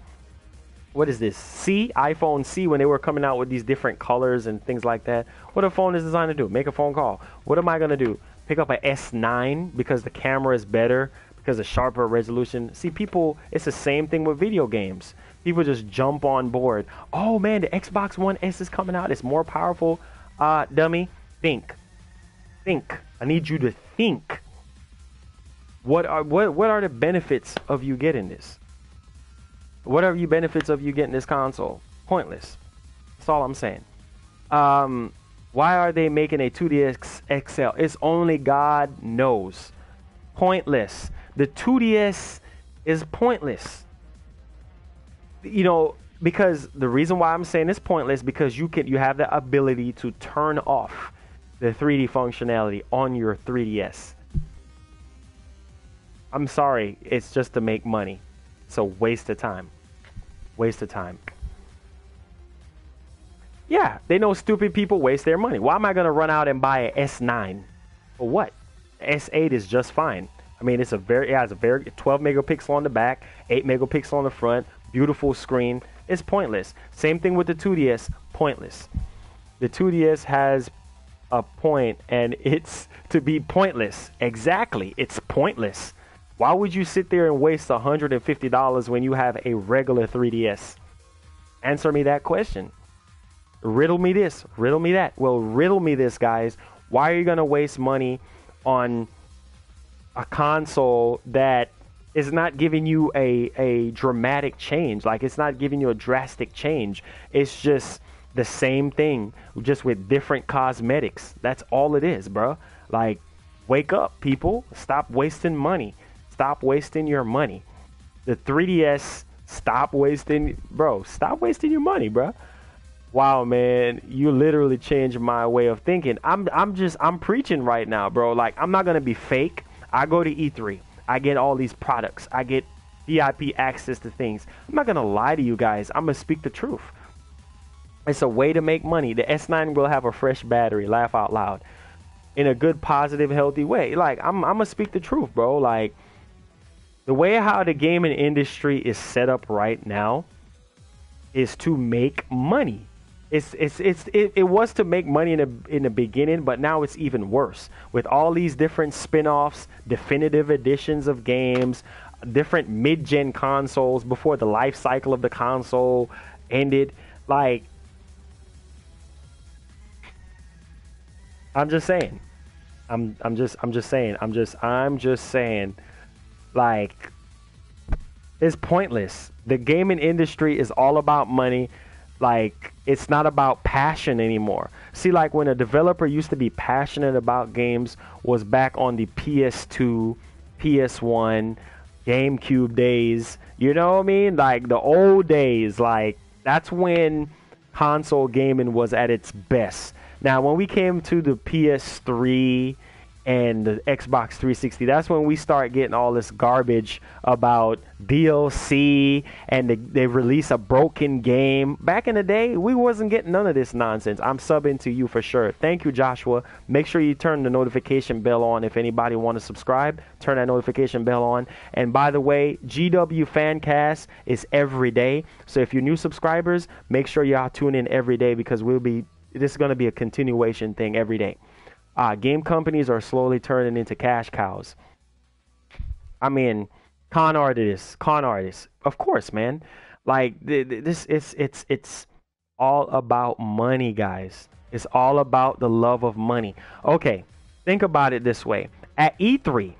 What is this? iPhone C, when they were coming out with these different colors and things like that. What a phone is designed to do? Make a phone call. What am I going to do? Pick up an S9 because the camera is better, because of sharper resolution. See, people, it's the same thing with video games. People just jump on board. Oh man, the Xbox One S is coming out. It's more powerful. Dummy, think. I need you to think. What are the benefits of you getting this? What are the benefits of you getting this console? Pointless. That's all I'm saying. Why are they making a 2DS XL? It's only God knows. Pointless. The 2DS is pointless. Because the reason why I'm saying it's pointless, because you have the ability to turn off the 3D functionality on your 3DS. I'm sorry, it's just to make money. It's a waste of time. Waste of time. Yeah, they know stupid people waste their money. Why am I going to run out and buy an S9? For what? S8 is just fine. I mean, it has a very 12 megapixel on the back, 8 megapixel on the front, beautiful screen. It's pointless. Same thing with the 2DS, pointless. The 2DS has a point, and it's to be pointless. Exactly, it's pointless. Why would you sit there and waste $150 when you have a regular 3DS? Answer me that question. Riddle me this, riddle me that. Well, riddle me this, guys. Why are you going to waste money on a console that is not giving you a dramatic change? Like, it's not giving you a drastic change. It's just the same thing, just with different cosmetics. That's all it is, bro. Like, wake up, people. Stop wasting money. Stop wasting your money. The 3DS, stop wasting your money, bro. Wow, man, you literally changed my way of thinking. I'm preaching right now, bro. Like, I'm not gonna be fake. I go to E3. I get all these products. I get VIP access to things. I'm not gonna lie to you guys. I'm gonna speak the truth. It's a way to make money. The S9 will have a fresh battery. Laugh out loud. In a good, positive, healthy way. Like, I'm gonna speak the truth, bro. Like, the way how the gaming industry is set up right now is to make money. It was to make money in the beginning, but now it's even worse with all these different spin-offs, definitive editions of games, different mid-gen consoles before the life cycle of the console ended. Like, I'm just saying. I'm just saying. Like, it's pointless. The gaming industry is all about money. Like, it's not about passion anymore. See, like, when a developer used to be passionate about games was back on the PS2, PS1, GameCube days. You know what I mean? Like, the old days. Like, that's when console gaming was at its best. Now, when we came to the PS3 and the Xbox 360. That's when we start getting all this garbage about DLC and they release a broken game. Back in the day, we wasn't getting none of this nonsense. I'm subbing to you for sure. Thank you, Joshua. Make sure you turn the notification bell on if anybody want to subscribe. Turn that notification bell on. And by the way, GW Fancast is every day. So if you're new subscribers, make sure y'all tune in every day because this is going to be a continuation thing every day. Game companies are slowly turning into cash cows. I mean, con artists. Of course, man. Like it's all about money, guys. It's all about the love of money. Okay, think about it this way. At E3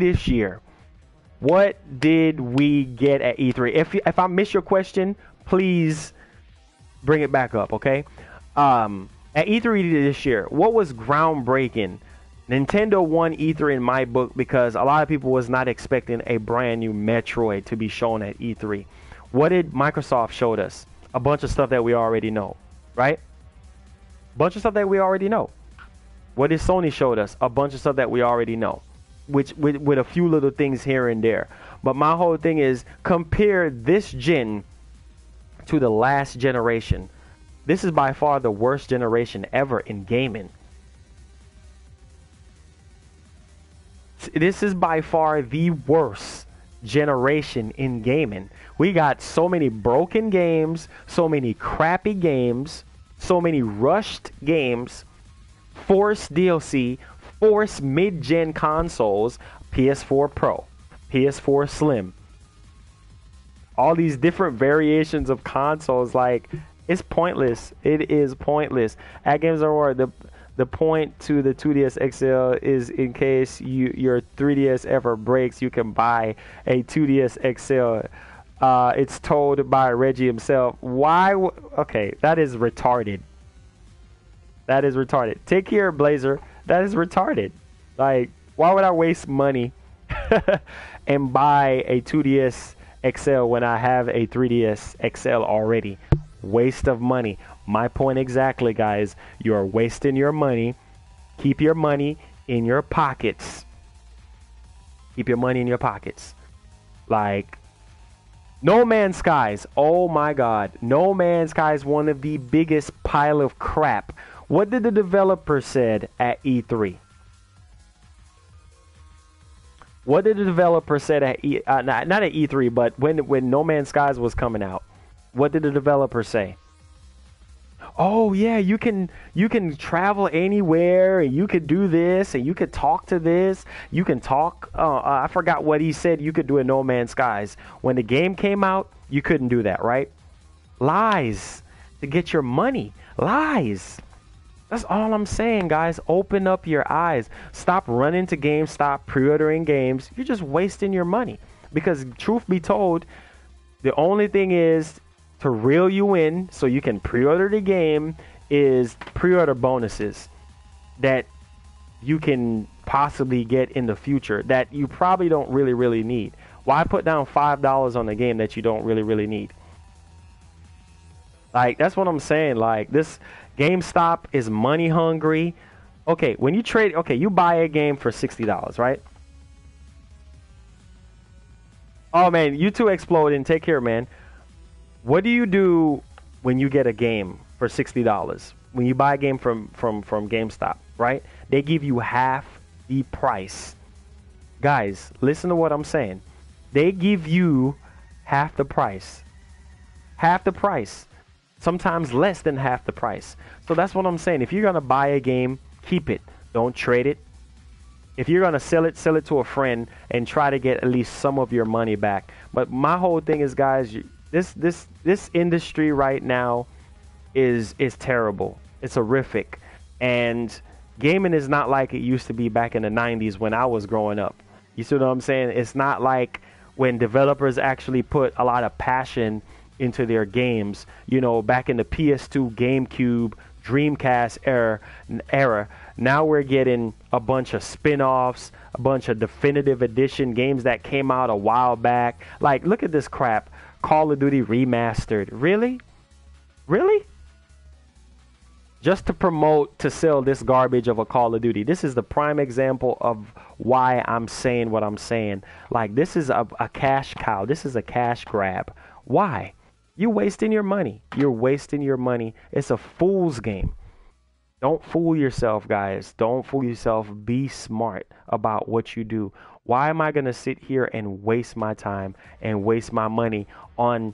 this year, what did we get at E3? If I miss your question, please bring it back up, okay? At E3 this year, what was groundbreaking? Nintendo won E3 in my book because a lot of people was not expecting a brand new Metroid to be shown at E3. What did Microsoft showed us? A bunch of stuff that we already know, right? Bunch of stuff that we already know. What did Sony showed us? A bunch of stuff that we already know, which with a few little things here and there. But my whole thing is compare this gen to the last generation. This is by far the worst generation ever in gaming. This is by far the worst generation in gaming. We got so many broken games, so many crappy games, so many rushed games, forced DLC, forced mid-gen consoles, PS4 Pro, PS4 Slim. All these different variations of consoles, like, it's pointless. It is pointless. At Games Award, the point to the 2DS XL is in case your 3DS ever breaks, you can buy a 2DS XL. It's told by Reggie himself. Why? Okay, that is retarded. That is retarded. Take care, Blazer. That is retarded. Like, why would I waste money and buy a 2DS XL when I have a 3DS XL already? Waste of money. My point exactly, guys. You're wasting your money. Keep your money in your pockets. Keep your money in your pockets. Like, No Man's Skies. Oh my God. No Man's Sky is one of the biggest pile of crap. What did the developer said at E3? What did the developer said at not at E3, but when No Man's Skies was coming out? What did the developer say? Oh yeah, you can travel anywhere, and you could do this, and you could talk to this. You can talk. I forgot what he said. You could do in No Man's Skies. When the game came out, you couldn't do that, right? Lies to get your money. Lies. That's all I'm saying, guys. Open up your eyes. Stop running to games. Stop pre-ordering games. You're just wasting your money. Because truth be told, the only thing is to reel you in so you can pre-order the game is pre-order bonuses that you can possibly get in the future that you probably don't really need. Why put down $5 on a game that you don't really need? Like, that's what I'm saying. Like, this GameStop is money hungry. Okay, when you trade, okay, you buy a game for $60, right? Oh man, you two exploding. Take care, man. What do you do when you get a game for $60? When you buy a game from GameStop, right? They give you half the price. Guys, listen to what I'm saying. They give you half the price. Half the price. Sometimes less than half the price. So that's what I'm saying. If you're going to buy a game, keep it. Don't trade it. If you're going to sell it to a friend and try to get at least some of your money back. But my whole thing is, guys, this industry right now is terrible. It's horrific. And gaming is not like it used to be back in the 90s when I was growing up. You see what I'm saying? It's not like when developers actually put a lot of passion into their games. You know, back in the PS2, GameCube, Dreamcast era. Now we're getting a bunch of spin-offs, a bunch of definitive edition games that came out a while back. Like, look at this crap. Call of Duty Remastered. Really? Really? just to promote, to sell this garbage of a Call of Duty. This is the prime example of why I'm saying what I'm saying. Like, this is a cash cow. This is a cash grab. Why? You're wasting your money. You're wasting your money. It's a fool's game. Don't fool yourself, guys. Don't fool yourself. Be smart about what you do. Why am I going to sit here and waste my time and waste my money on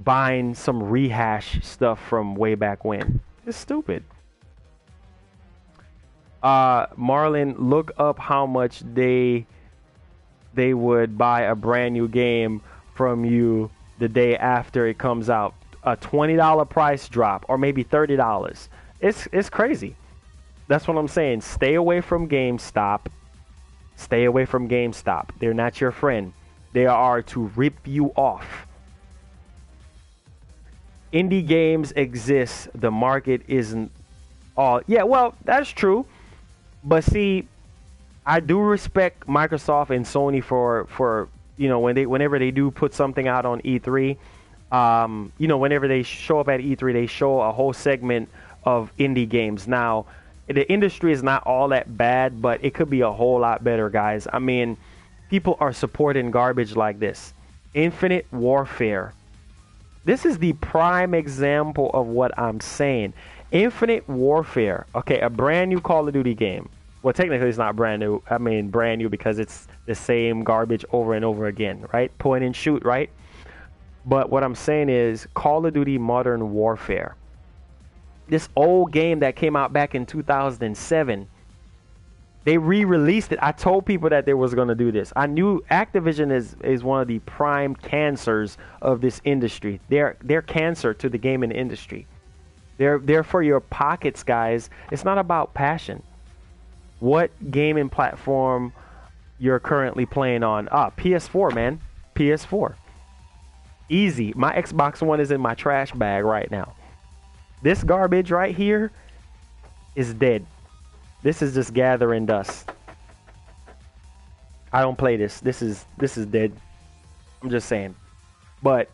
buying some rehash stuff from way back when? It's stupid. Marlon, look up how much they would buy a brand new game from you the day after it comes out. A $20 price drop, or maybe $30. It's crazy. That's what I'm saying. Stay away from GameStop. Stay away from GameStop. They're not your friend. They are to rip you off. Indie games exist. The market isn't all. Yeah, well, that's true. But see, I do respect Microsoft and Sony for whenever they do put something out on E3. Whenever they show up at E3, they show a whole segment of indie games. Now, the industry is not all that bad, but it could be a whole lot better, guys. I mean, people are supporting garbage like this. Infinite Warfare. This is the prime example of what I'm saying. Infinite Warfare. Okay, a brand new Call of Duty game. Well, technically it's not brand new. I mean brand new because it's the same garbage over and over again, right? Point and shoot, right? But what I'm saying is Call of Duty Modern Warfare. This old game that came out back in 2007. They re-released it. I told people that they was going to do this. I knew Activision is one of the prime cancers of this industry. They're cancer to the gaming industry. They're for your pockets, guys. It's not about passion. What gaming platform you're currently playing on? PS4, man. PS4. Easy. My Xbox One is in my trash bag right now. This garbage right here is dead. This is just gathering dust. I don't play this. This is dead. I'm just saying. But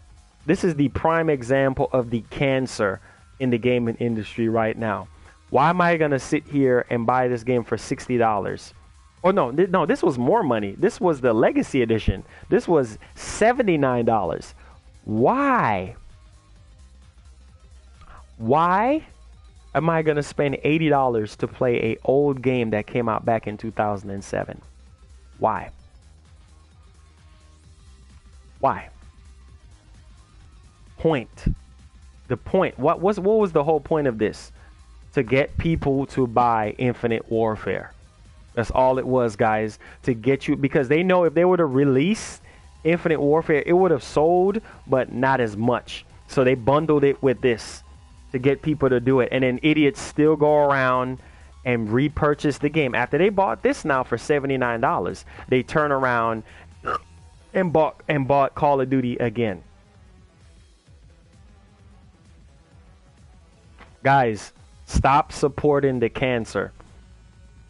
this is the prime example of the cancer in the gaming industry right now. Why am I going to sit here and buy this game for $60? Oh, no, this was more money. This was the Legacy Edition. This was $79. Why? Why am I going to spend $80 to play an old game that came out back in 2007? Why? Why? Point. The point. What was the whole point of this? To get people to buy Infinite Warfare. That's all it was, guys. To get you, because they know if they were to release Infinite Warfare, it would have sold, but not as much. So they bundled it with this to get people to do it. And then idiots still go around and repurchase the game. After they bought this now for $79, they turn around and bought Call of Duty again. Guys, stop supporting the cancer.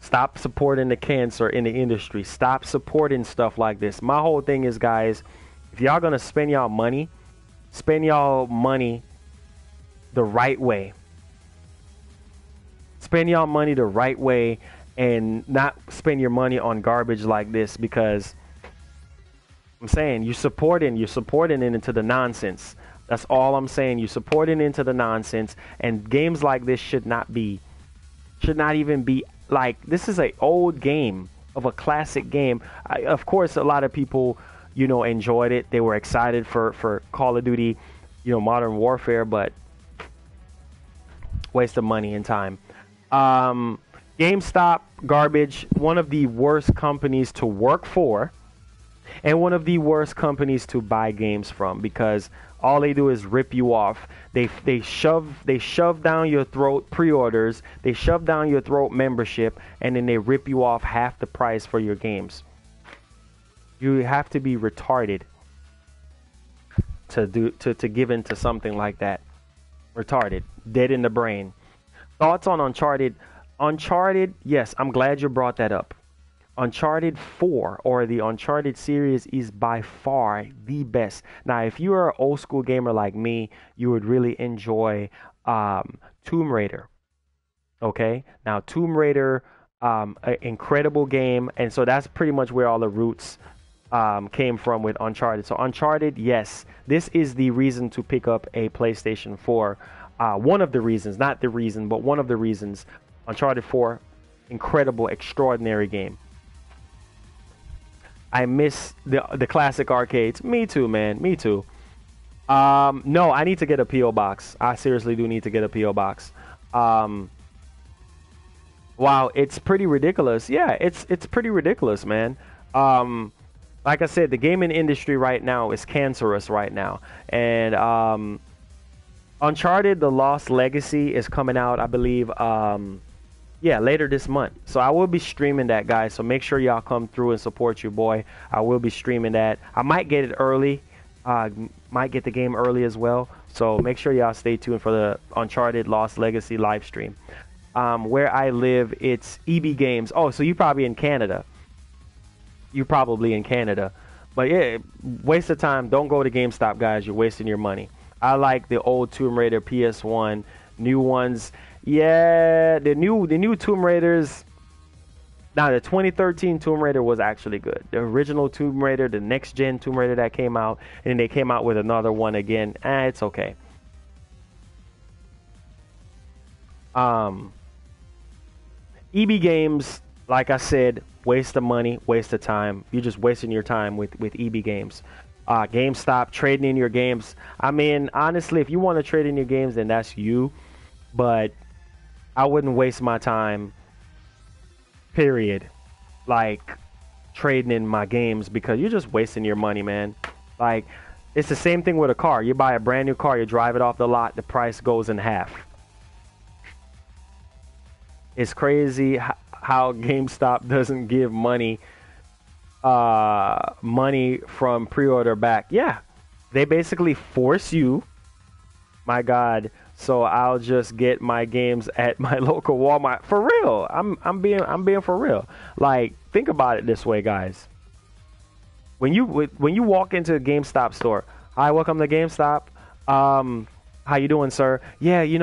Stop supporting the cancer in the industry. Stop supporting stuff like this. My whole thing is, guys, if y'all gonna spend y'all money the right way. Spend y'all money the right way and not spend your money on garbage like this, because I'm saying you're supporting it into the nonsense. That's all I'm saying. You're supporting into the nonsense, and games like this should not even be like, this is an old game of a classic game. Of course, a lot of people, enjoyed it. They were excited for Call of Duty, Modern Warfare, but waste of money and time. GameStop, garbage. One of the worst companies to work for, and one of the worst companies to buy games from, because all they do is rip you off. They shove down your throat pre-orders. They shove down your throat membership, and then they rip you off half the price for your games. You have to be retarded to give into something like that. Retarded, dead in the brain. Thoughts on Uncharted? Uncharted, yes, I'm glad you brought that up. Uncharted 4, or the Uncharted series, is by far the best. Now, if you are an old school gamer like me, you would really enjoy Tomb Raider. Okay, now Tomb Raider, an incredible game, and so that's pretty much where all the roots came from with Uncharted. So Uncharted, yes, this is the reason to pick up a PlayStation 4. One of the reasons, not the reason, but one of the reasons. Uncharted 4, incredible, extraordinary game. I miss the classic arcades. Me too, man. Me too. No, I need to get a PO box. I seriously do need to get a PO box. Um, wow, it's pretty ridiculous. Yeah, it's pretty ridiculous, man. Um, like I said, the gaming industry right now is cancerous right now, and Uncharted: The Lost Legacy is coming out, I believe. Yeah, later this month. So I will be streaming that, guys. So make sure y'all come through and support your boy. I will be streaming that. I might get it early. Might get the game early as well. So make sure y'all stay tuned for the Uncharted Lost Legacy live stream. Where I live, it's EB Games. Oh, so you probably in Canada. You're probably in Canada. But yeah, waste of time. Don't go to GameStop, guys. You're wasting your money. I like the old Tomb Raider PS1. New ones, yeah, the new Tomb Raiders. Now the 2013 Tomb Raider was actually good. The original Tomb Raider, the next gen Tomb Raider that came out, and they came out with another one again. It's okay. EB Games, like I said, waste of money, waste of time. You're just wasting your time with EB Games. GameStop, trading in your games. I mean, honestly, if you want to trade in your games, then that's you. But I wouldn't waste my time, period, like trading in my games, because you're just wasting your money, man. Like, it's the same thing with a car. You buy a brand new car, you drive it off the lot, the price goes in half. It's crazy how GameStop doesn't give money from pre-order back. Yeah, they basically force you, my God. So I'll just get my games at my local Walmart. For real, I'm being for real. Like, think about it this way, guys. When you walk into a GameStop store, hi, welcome to GameStop. How you doing, sir? Yeah, you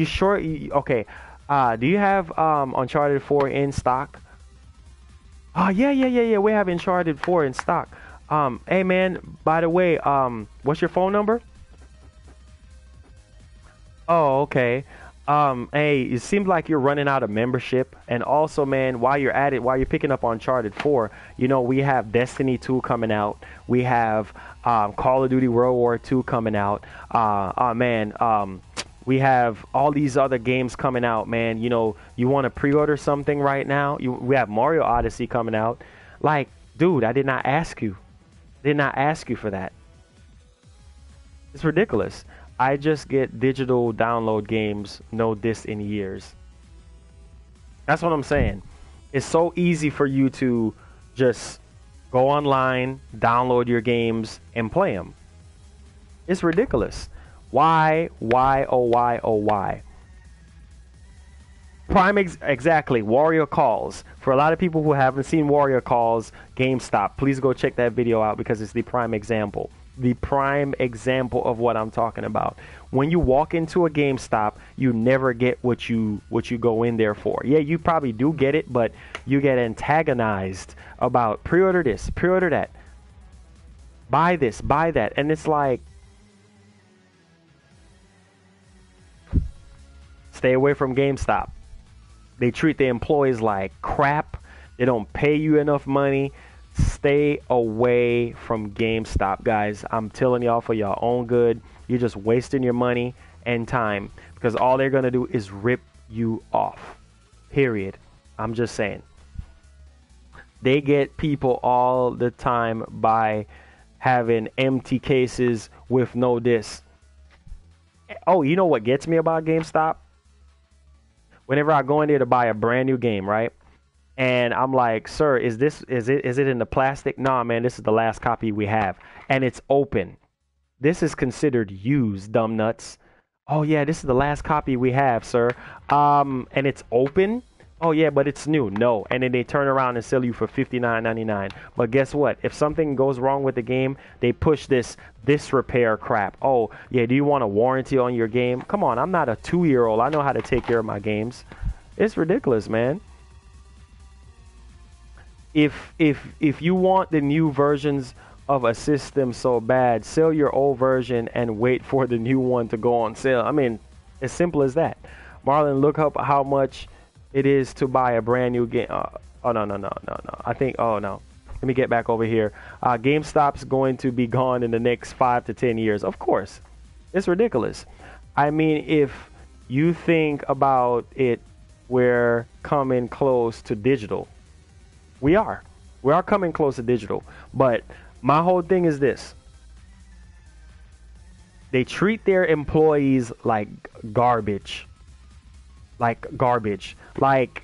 sure? Okay. Do you have Uncharted 4 in stock? Oh, yeah. We have Uncharted 4 in stock. Hey man, by the way, what's your phone number? Oh, okay. Hey, it seems like you're running out of membership. And also, man, while you're at it, while you're picking up Uncharted 4, we have Destiny 2 coming out. We have Call of Duty World War 2 coming out. We have all these other games coming out, man. You want to pre-order something right now? We have Mario Odyssey coming out. Like, dude, I did not ask you. Did not ask you for that. It's ridiculous. I just get digital download games, no disc in years. That's what I'm saying. It's so easy for you to just go online, download your games, and play them. It's ridiculous. Why? Exactly. Warrior Calls. For a lot of people who haven't seen Warrior Calls, GameStop, please go check that video out, because it's the prime example. The prime example of what I'm talking about. When you walk into a GameStop, you never get what you go in there for. Yeah, you probably do get it, but you get antagonized about pre-order this, pre-order that, buy this, buy that, and it's like, stay away from GameStop. They treat the employees like crap. They don't pay you enough money. Stay away from GameStop, guys. I'm telling y'all, for your own good. You're just wasting your money and time, because all they're going to do is rip you off. Period. I'm just saying. They get people all the time by having empty cases with no disc. Oh, you know what gets me about GameStop? Whenever I go in there to buy a brand new game, right? And I'm like, sir, is it in the plastic? Nah, man, this is the last copy we have. And it's open. This is considered used, dumb nuts. Oh yeah, this is the last copy we have, sir. And it's open? Oh yeah, but it's new. No. And then they turn around and sell you for $59.99. But guess what? If something goes wrong with the game, they push this repair crap. Oh yeah, do you want a warranty on your game? Come on, I'm not a 2-year-old. I know how to take care of my games. It's ridiculous, man. If you want the new versions of a system so bad, sell your old version and wait for the new one to go on sale. I mean, as simple as that. Marlon, look up how much it is to buy a brand new game. Oh no. I think, oh no. Let me get back over here. GameStop's going to be gone in the next 5 to 10 years. Of course. It's ridiculous. I mean, if you think about it, we're coming close to digital. We are coming close to digital. But my whole thing is this. They treat their employees like garbage. Like garbage. Like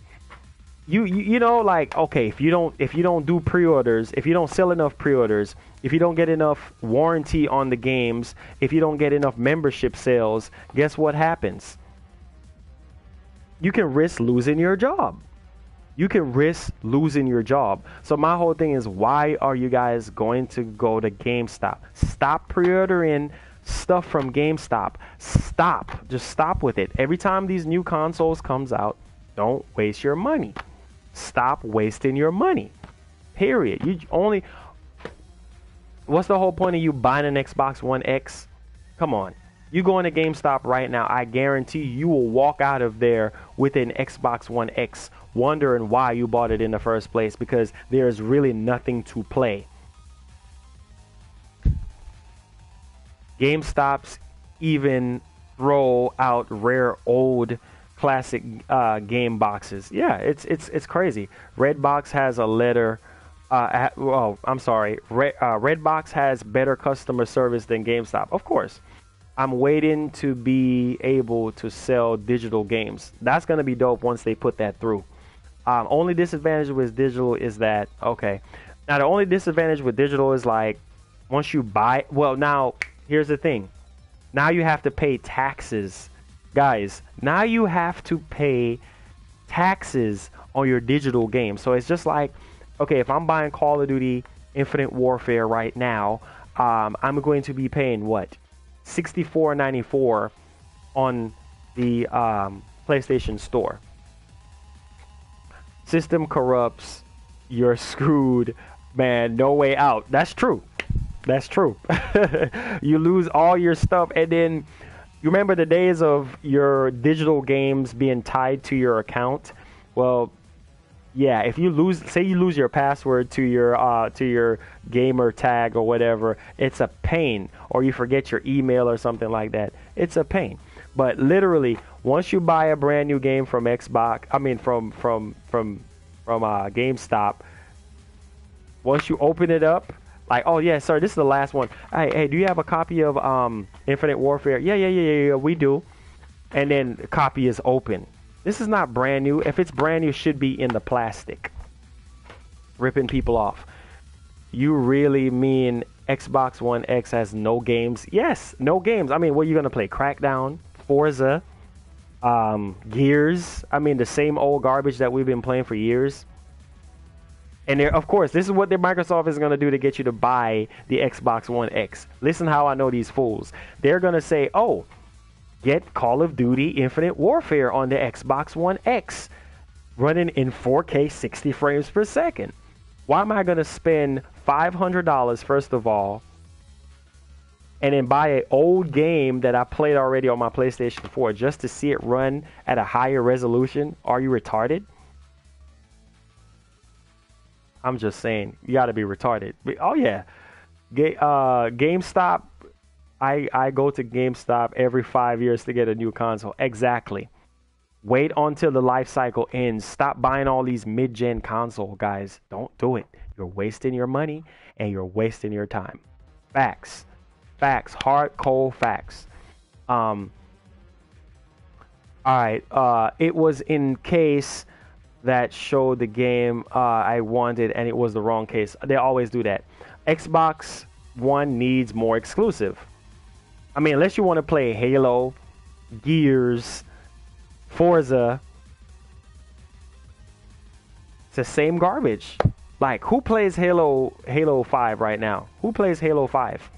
you know, like, okay, if you don't do pre-orders, if you don't sell enough pre-orders, if you don't get enough warranty on the games, if you don't get enough membership sales, guess what happens? You can risk losing your job. You can risk losing your job. So my whole thing is, why are you guys going to go to GameStop? Stop pre-ordering stuff from GameStop. Stop. Just stop with it. Every time these new consoles comes out, don't waste your money. Stop wasting your money. Period. You only... What's the whole point of you buying an Xbox One X? Come on. You go into GameStop right now, I guarantee you will walk out of there with an Xbox One X wondering why you bought it in the first place, because there's really nothing to play. GameStops even throw out rare old classic game boxes. Yeah, it's crazy. Redbox has a letter. I'm sorry. Redbox has better customer service than GameStop. Of course. I'm waiting to be able to sell digital games. That's going to be dope once they put that through. Only disadvantage with digital is that, okay. Now, the only disadvantage with digital is like, once you buy, well, now, here's the thing. Now you have to pay taxes. Guys, now you have to pay taxes on your digital game. So it's just like, okay, if I'm buying Call of Duty Infinite Warfare right now, I'm going to be paying what? $64.94 on the PlayStation Store. System corrupts, you're screwed, man. No way out. That's true. That's true. You lose all your stuff, and then you remember the days of your digital games being tied to your account. Well, yeah, if you lose, say you lose your password to your gamer tag or whatever, it's a pain. Or you forget your email or something like that, it's a pain. But literally, once you buy a brand new game from Xbox, I mean from GameStop, once you open it up, like, oh yeah, sir, this is the last one. Hey, do you have a copy of Infinite Warfare? Yeah, we do. And then the copy is open. This is not brand new. If it's brand new, it should be in the plastic. Ripping people off. You really mean Xbox One X has no games? Yes, no games. I mean, what are you going to play? Crackdown, Forza, Gears. I mean, the same old garbage that we've been playing for years. And of course, this is what Microsoft is going to do to get you to buy the Xbox One X. Listen how I know these fools. They're going to say, oh, get Call of Duty Infinite Warfare on the Xbox One X, running in 4K 60 frames per second. Why am I going to spend $500, first of all, and then buy an old game that I played already on my PlayStation 4 just to see it run at a higher resolution? Are you retarded? I'm just saying, you got to be retarded. Oh, yeah. GameStop. I go to GameStop every 5 years to get a new console. Exactly. Wait until the life cycle ends. Stop buying all these mid-gen console, guys. Don't do it. You're wasting your money and you're wasting your time. Facts. Facts. Hard, cold facts. All right. It was in case that showed the game I wanted, and it was the wrong case. They always do that. Xbox One needs more exclusive. I mean, unless you want to play Halo, Gears, Forza, it's the same garbage. Like, who plays Halo 5 right now? Who plays Halo 5?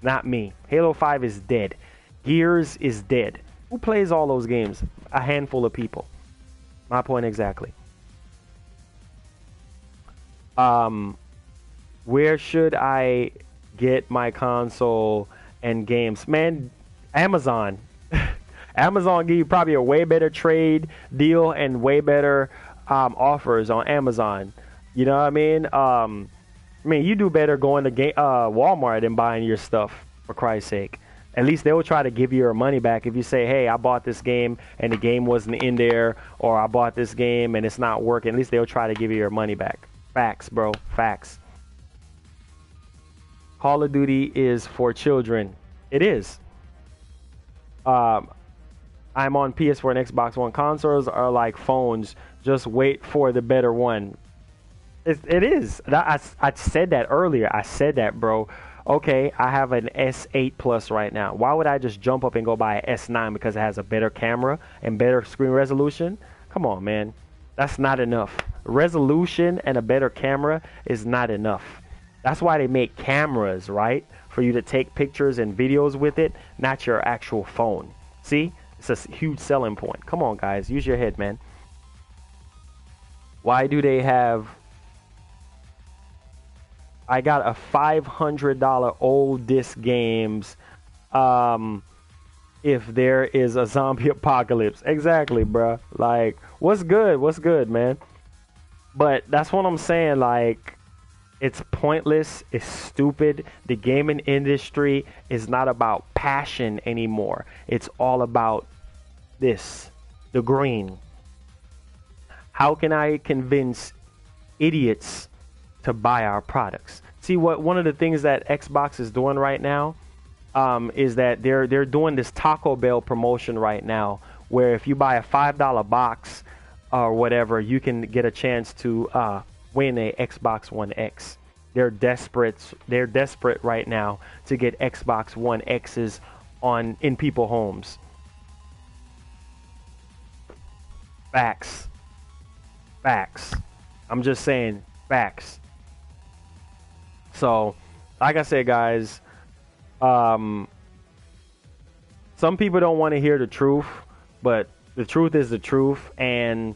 Not me. Halo 5 is dead. Gears is dead. Who plays all those games? A handful of people. My point exactly. Where should I get my console and games? Man, Amazon. Amazon give you probably a way better trade deal and way better offers on Amazon. You know what I mean? I mean, you do better going to Walmart and buying your stuff, for Christ's sake. At least they will try to give you your money back if you say, hey, I bought this game and the game wasn't in there, or I bought this game and it's not working. At least they'll try to give you your money back. Facts, bro. Facts. Call of Duty is for children. It is. I'm on PS4 and Xbox One. Consoles are like phones. Just wait for the better one. It is. I said that earlier. I said that, bro. Okay, I have an S8 Plus right now. Why would I just jump up and go buy an S9 because it has a better camera and better screen resolution? Come on, man. That's not enough. Resolution and a better camera is not enough. That's why they make cameras, right? For you to take pictures and videos with it, not your actual phone. See? It's a huge selling point. Come on, guys. Use your head, man. Why do they have... I got a $500 old disc games if there is a zombie apocalypse. Exactly, bruh. Like, what's good? What's good, man? But that's what I'm saying. Like, it's pointless. It's stupid. The gaming industry is not about passion anymore. It's all about this, the green. How can I convince idiots to buy our products? See, what one of the things that Xbox is doing right now is that they're doing this Taco Bell promotion right now, where if you buy a $5 box or whatever, you can get a chance to win a Xbox One X. They're desperate right now to get Xbox One X's in people's homes. Facts. Facts. I'm just saying facts. So, like I said, guys, some people don't want to hear the truth, but the truth is the truth. And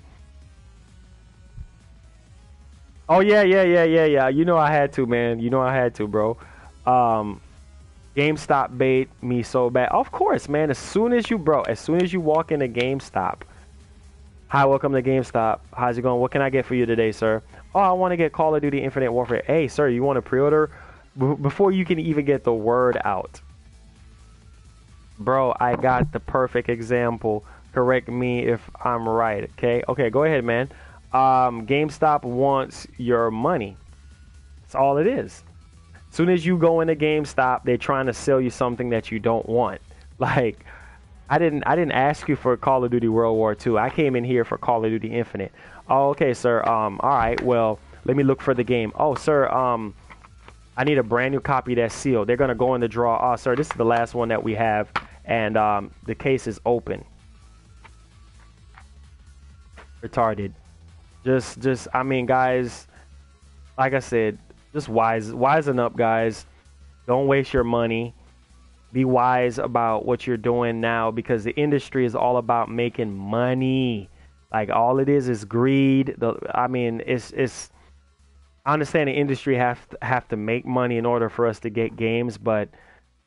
oh yeah. You know I had to, man. You know I had to, bro. GameStop bait me so bad. Of course, man. As soon as you walk into GameStop. Hi, welcome to GameStop. How's it going? What can I get for you today, sir? Oh, I want to get Call of Duty Infinite Warfare. Hey, sir, you want to pre-order? Before you can even get the word out. Bro, I got the perfect example. Correct me if I'm right, okay? Okay, go ahead, man. GameStop wants your money. That's all it is. As soon as you go into GameStop, they're trying to sell you something that you don't want. Like... I didn't ask you for Call of Duty World War II. I came in here for Call of Duty Infinite. Oh, okay, sir. All right. Well, let me look for the game. Oh, sir. I need a brand new copy that's sealed. They're gonna go in the draw. Oh, sir, this is the last one that we have, and the case is open. Retarded. Just. I mean, guys. Like I said, just wisen up, guys. Don't waste your money. Be wise about what you're doing now, because the industry is all about making money. Like, all it is greed. I mean, it's. I understand the industry have to make money in order for us to get games, but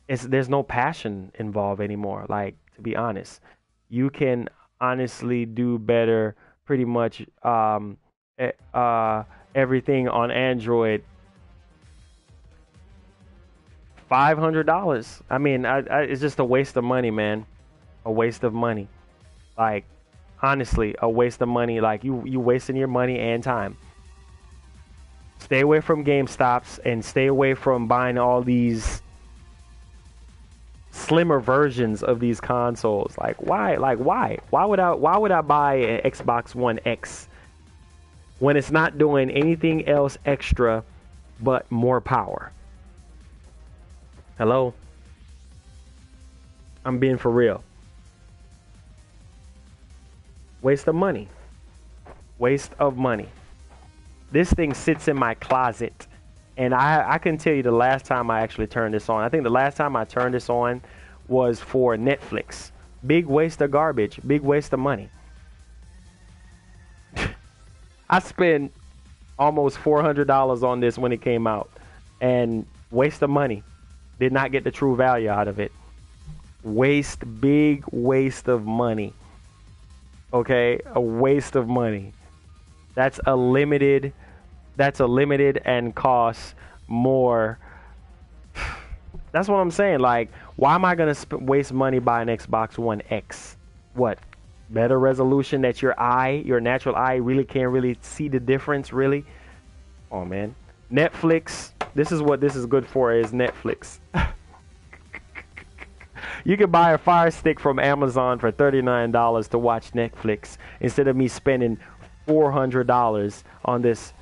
there's no passion involved anymore. Like, to be honest, you can honestly do better. Pretty much everything on Android. $500. I mean, it's just a waste of money, man. A waste of money. Like, honestly, a waste of money. Like, you wasting your money and time. Stay away from GameStops and stay away from buying all these slimmer versions of these consoles. Like, why? Like, why? Why would I buy an Xbox One X when it's not doing anything else extra but more power? Hello? I'm being for real. Waste of money. Waste of money. This thing sits in my closet, and I can tell you the last time I actually turned this on. I think the last time I turned this on was for Netflix. Big waste of garbage. Big waste of money. I spent almost $400 on this when it came out, and waste of money. Did not get the true value out of it. Big waste of money. Okay, a waste of money. That's a limited and costs more. That's what I'm saying. Like, why am I gonna waste money buying Xbox One X? What? Better resolution that your natural eye really can't really see the difference, really? Oh man. Netflix. This is what this is good for, is Netflix. You can buy a Fire Stick from Amazon for $39 to watch Netflix instead of me spending $400 on this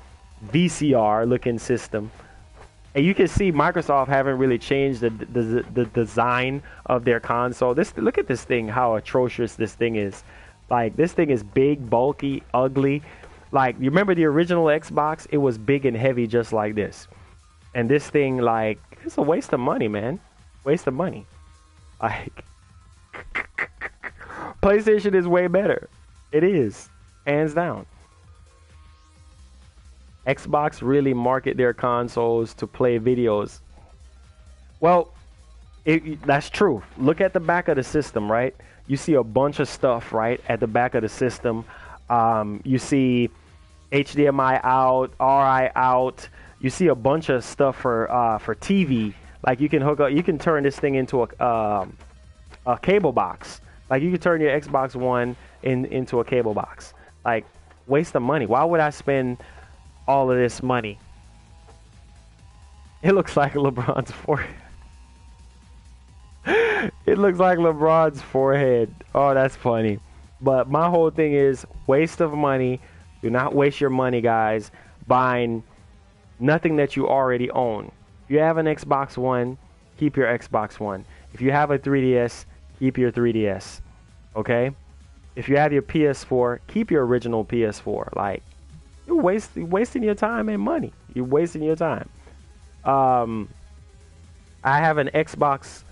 VCR looking system. And you can see Microsoft haven't really changed the design of their console. Look at this thing, how atrocious this thing is. Like, this thing is big, bulky, ugly. Like, you remember the original Xbox? It was big and heavy just like this. And this thing, like, it's a waste of money, man. Waste of money. Like, PlayStation is way better. It is, hands down. Xbox really market their consoles to play videos. Well, that's true. Look at the back of the system, right? You see a bunch of stuff, right, at the back of the system. You see HDMI out, RI out. You see a bunch of stuff for TV. Like, you can hook up, you can turn this thing into a cable box. Like, you can turn your Xbox One into a cable box. Like, waste of money. Why would I spend all of this money? It looks like LeBron's forehead. It looks like LeBron's forehead. Oh, that's funny. But my whole thing is waste of money. Do not waste your money, guys, buying nothing that you already own. If you have an Xbox One, keep your Xbox One. If you have a 3DS, keep your 3DS. Okay? If you have your PS4, keep your original PS4. Like, you're wasting your time and money. You're wasting your time. I have an Xbox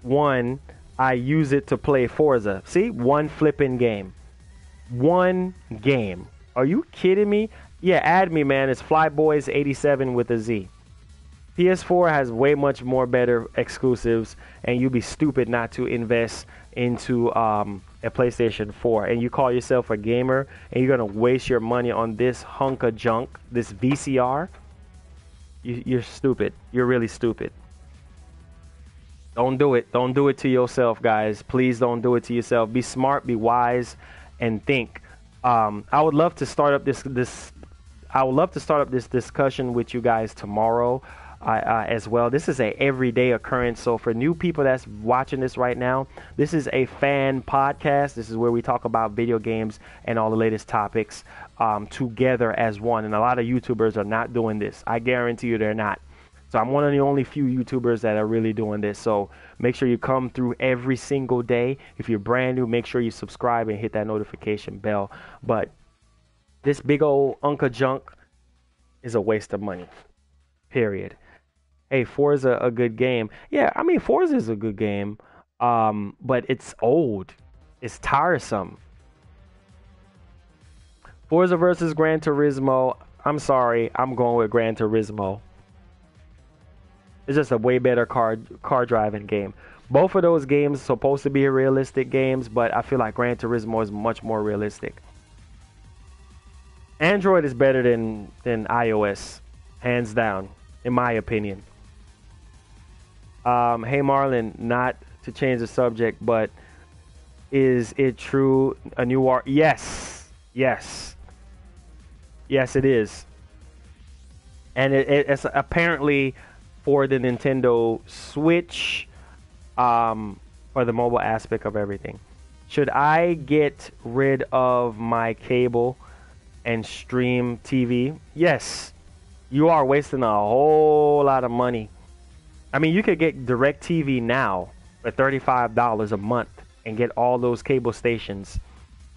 One. I use it to play Forza. See? One flipping game. One game. Are you kidding me? Yeah, add me, man. It's Flyboys87 with a Z. PS4 has way much more better exclusives, and you'd be stupid not to invest into a PlayStation 4. And you call yourself a gamer, and you're going to waste your money on this hunk of junk, this VCR? You're stupid. You're really stupid. Don't do it. Don't do it to yourself, guys. Please don't do it to yourself. Be smart, be wise, and think. I would love to start up this discussion with you guys tomorrow. As well. This is a everyday occurrence. So for new people that's watching this right now, this is a fan podcast. This is where we talk about video games and all the latest topics together as one. And a lot of YouTubers are not doing this. I guarantee you they're not. So I'm one of the only few YouTubers that are really doing this. So make sure you come through every single day. If you're brand new, make sure you subscribe and hit that notification bell. But this big old Unca junk is a waste of money. Period. Hey, Forza a good game. Yeah, I mean, Forza is a good game, but it's old. It's tiresome. Forza versus Gran Turismo. I'm sorry, I'm going with Gran Turismo. It's just a way better car driving game. Both of those games are supposed to be realistic games, but I feel like Gran Turismo is much more realistic. Android is better than iOS, hands down, in my opinion. Hey Marlon, not to change the subject, but is it true a new art? Yes, it is, and it's apparently for the Nintendo Switch, for the mobile aspect of everything. Should I get rid of my cable and stream TV? Yes, you are wasting a whole lot of money. I mean, you could get DirecTV now for $35 a month and get all those cable stations.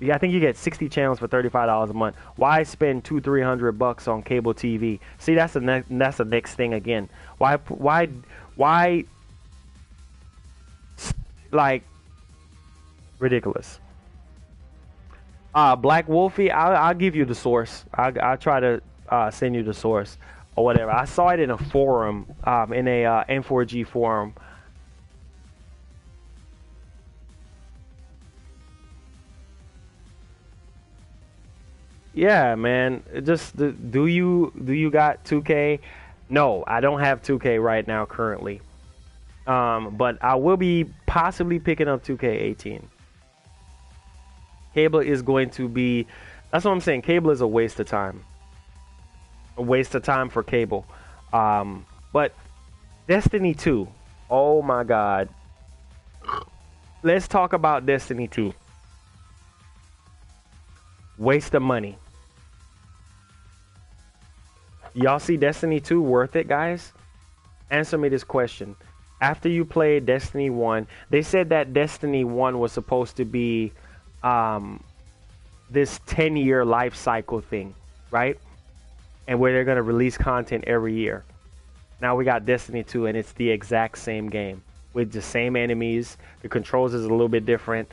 I think you get 60 channels for $35 a month. Why spend $200-300 on cable TV? See, that's the next thing again. Why? Like, ridiculous. Black Wolfie, I'll give you the source. I'll try to send you the source or whatever. I saw it in a forum, in a N4G forum. Yeah, man. Do you got 2K? No, I don't have 2K right now currently. But I will be possibly picking up 2K18. Cable is going to be. That's what I'm saying. Cable is a waste of time. A waste of time for cable. But Destiny 2. Oh my God. Let's talk about Destiny 2. Waste of money. Y'all see Destiny 2 worth it, guys? Answer me this question. After you played Destiny 1, they said that Destiny 1 was supposed to be this 10-year life cycle thing, right? And where they're going to release content every year. Now we got Destiny 2, and it's the exact same game with the same enemies. The controls is a little bit different.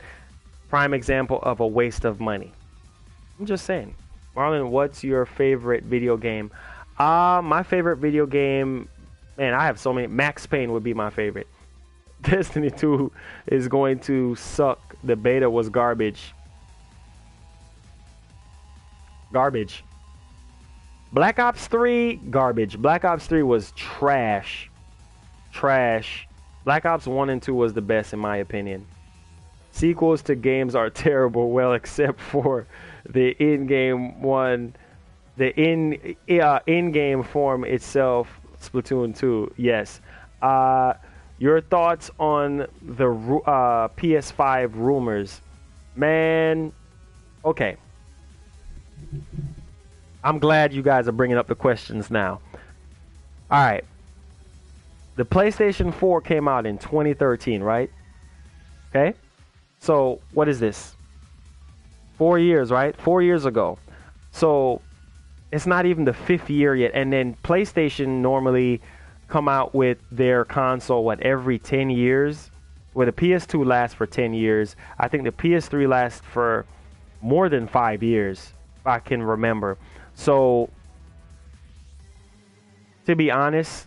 Prime example of a waste of money. I'm just saying. Marlon, what's your favorite video game? My favorite video game, man, I have so many. Max Payne would be my favorite. Destiny 2 is going to suck. The beta was garbage. Garbage. Black Ops 3, garbage. Black Ops 3 was trash. Trash. Black Ops 1 and 2 was the best in my opinion. Sequels to games are terrible, well, except for the in-game one. The in-game form itself, Splatoon 2, yes. Your thoughts on the PS5 rumors? Man, okay. I'm glad you guys are bringing up the questions now. All right. The PlayStation 4 came out in 2013, right? Okay. So what is this? 4 years, right? 4 years ago. So it's not even the 5th year yet. And then PlayStation normally come out with their console, every 10 years? Where the PS2 lasts for 10 years. I think the PS3 lasts for more than 5 years, if I can remember. So, to be honest,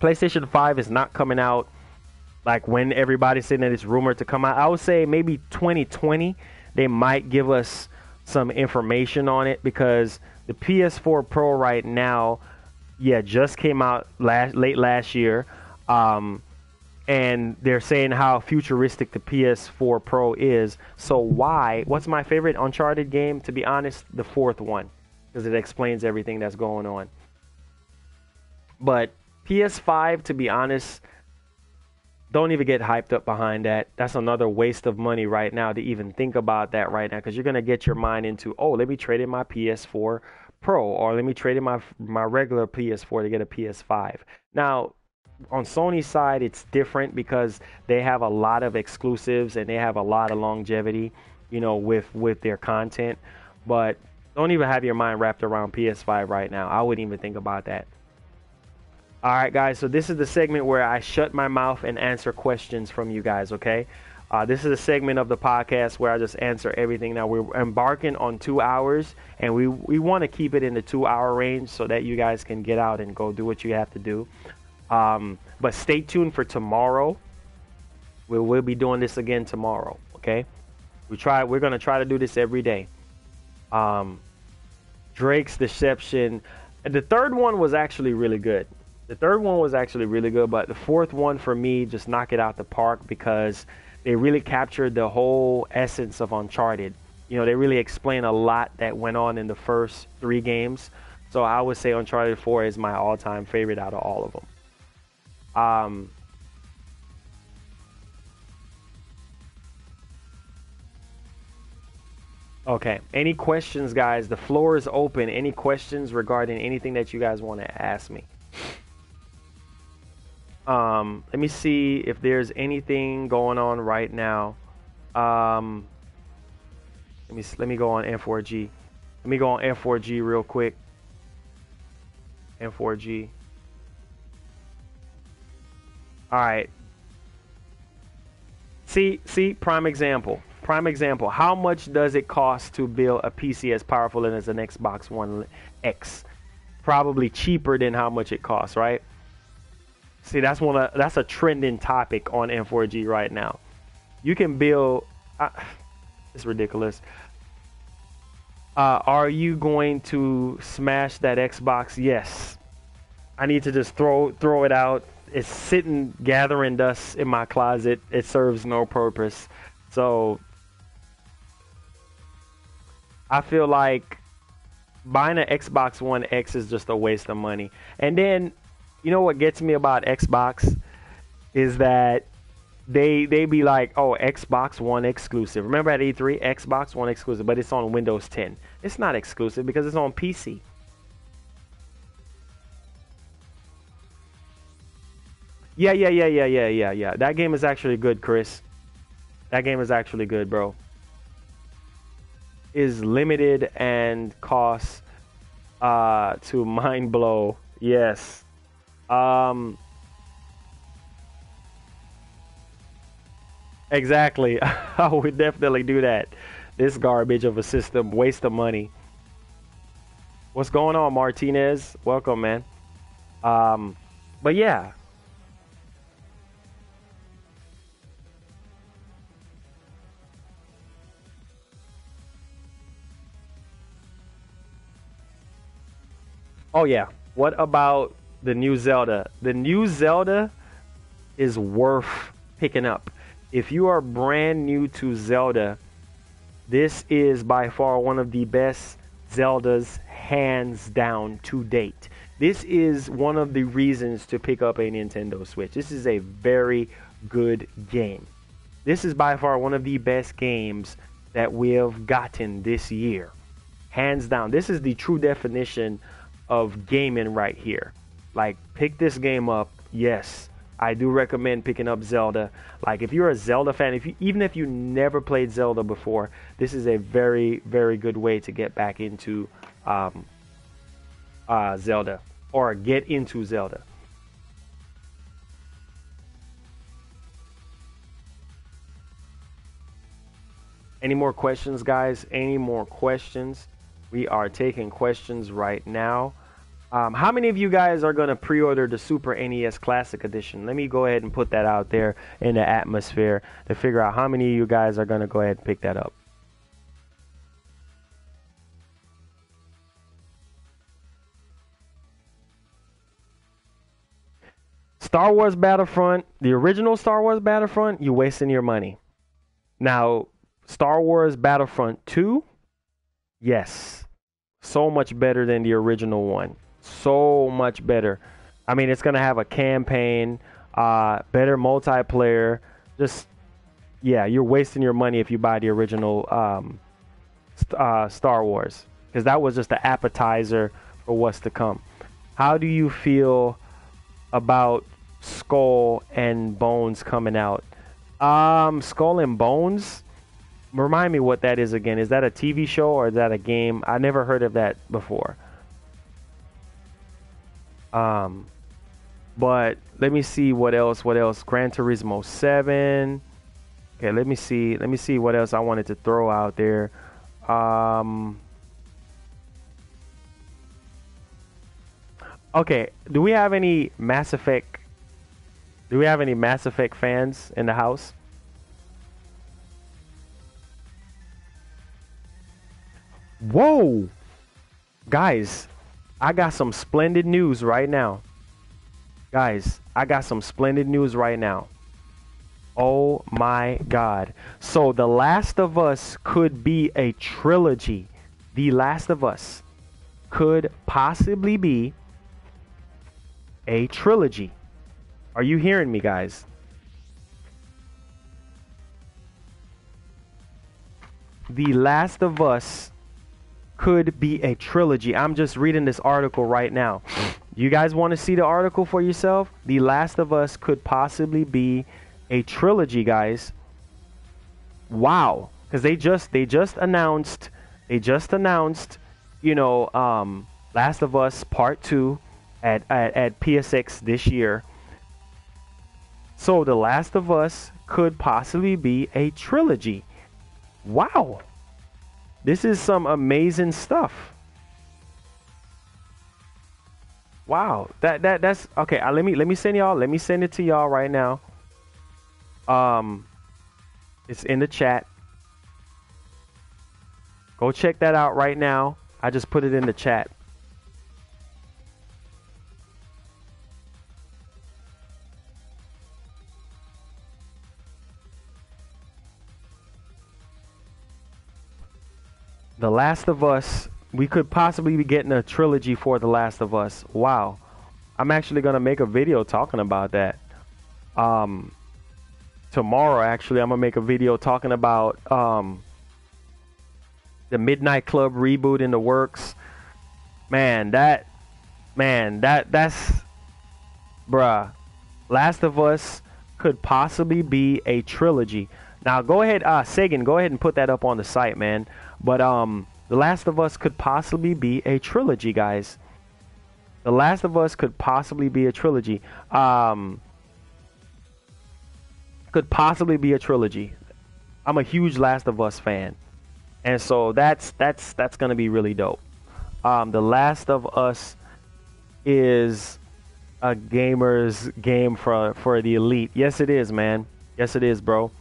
PlayStation 5 is not coming out like when everybody's saying that it's rumored to come out. I would say maybe 2020, they might give us some information on it because the PS4 Pro right now, yeah, just came out late last year. And they're saying how futuristic the PS4 Pro is. So why? What's my favorite Uncharted game? To be honest, the 4th one. Because it explains everything that's going on. But PS5, to be honest, don't even get hyped up behind that. That's another waste of money right now to even think about that right now. Because you're going to get your mind into, oh, let me trade in my PS4 Pro. Or let me trade in my regular PS4 to get a PS5. Now, on Sony's side, it's different because they have a lot of exclusives and they have a lot of longevity, you know, with their content. But don't even have your mind wrapped around PS5 right now. I wouldn't even think about that. All right, guys. So this is the segment where I shut my mouth and answer questions from you guys, okay? This is a segment of the podcast where I just answer everything. Now, we're embarking on 2 hours, and we want to keep it in the 2-hour range so that you guys can get out and go do what you have to do. But stay tuned for tomorrow. We'll be doing this again tomorrow, okay? We're going to try to do this every day. Drake's Deception. The third one was actually really good. But the 4th one for me just knock it out the park because they really captured the whole essence of Uncharted. You know, they really explain a lot that went on in the first 3 games. So I would say Uncharted 4 is my all-time favorite out of all of them. Okay. Any questions, guys? The floor is open. Any questions regarding anything that you guys want to ask me? Let me see if there's anything going on right now. Let me go on N4G. Let me go on N4G real quick. N4G. All right. See, prime example. Prime example. How much does it cost to build a PC as powerful as an Xbox One X? Probably cheaper than how much it costs, right? See, that's a trending topic on M4G right now. You can build. It's ridiculous. Are you going to smash that Xbox? Yes. I need to just throw it out. It's sitting gathering dust in my closet. It serves no purpose. So I feel like buying an Xbox One X is just a waste of money. And then, you know what gets me about Xbox is that they be like, oh, Xbox One exclusive. Remember at E3, Xbox One exclusive, but it's on Windows 10. It's not exclusive because it's on PC. Yeah. That game is actually good, Chris. That game is actually good, bro. Is limited and costs to mind blow. Yes. Exactly. I would definitely do that. This garbage of a system, waste of money. What's going on, Martinez? Welcome, man. But yeah. Oh yeah. What about the new Zelda? The new Zelda is worth picking up. If you are brand new to Zelda, this is by far one of the best Zeldas hands down to date. This is one of the reasons to pick up a Nintendo Switch. This is a very good game. This is by far one of the best games that we have gotten this year. Hands down. This is the true definition of gaming right here. Like, pick this game up. Yes, I do recommend picking up Zelda. Like, if you're a Zelda fan, even if you never played Zelda before, this is a very, very good way to get back into Zelda, or get into Zelda. Any more questions, guys? Any more questions? We are taking questions right now. How many of you guys are going to pre-order the Super NES Classic Edition? Let me go ahead and put that out there in the atmosphere to figure out how many of you guys are going to go ahead and pick that up. Star Wars Battlefront, the original Star Wars Battlefront, you're wasting your money. Now, Star Wars Battlefront 2, yes, so much better than the original one. So much better. I mean, it's gonna have a campaign, better multiplayer. Just, yeah, you're wasting your money if you buy the original Star Wars, because that was just the appetizer for what's to come. How do you feel about Skull and Bones coming out? Skull and Bones. Remind me what that is again. Is that a TV show or is that a game? I never heard of that before. But let me see what else. What else? Gran Turismo 7. Okay, let me see. Let me see what else I wanted to throw out there. Okay, do we have any Mass Effect? Do we have any Mass Effect fans in the house? Whoa! Guys, I got some splendid news right now. Guys, I got some splendid news right now. Oh my God. So The Last of Us could be a trilogy. The Last of Us could possibly be a trilogy. Are you hearing me, guys? The Last of Us could be a trilogy. I'm just reading this article right now. You guys want to see the article for yourself? The Last of Us could possibly be a trilogy, guys. Wow. Because they just announced, you know, Last of Us Part 2 at PSX this year. So The Last of Us could possibly be a trilogy. Wow. This is some amazing stuff. Wow. That's okay. Let me send y'all. Let me send it to y'all right now. It's in the chat. Go check that out right now. I just put it in the chat. The Last of Us, we could possibly be getting a trilogy for The Last of Us. Wow. I'm actually going to make a video talking about that. Tomorrow, actually, I'm going to make a video talking about the Midnight Club reboot in the works. That's bruh. Last of Us could possibly be a trilogy. Now go ahead, Sagan, go ahead and put that up on the site, man. But The Last of Us could possibly be a trilogy, guys. The Last of Us could possibly be a trilogy. Could possibly be a trilogy. I'm a huge Last of Us fan. And so that's gonna be really dope. The Last of Us is a gamer's game for the elite. Yes, it is, man. Yes, it is, bro.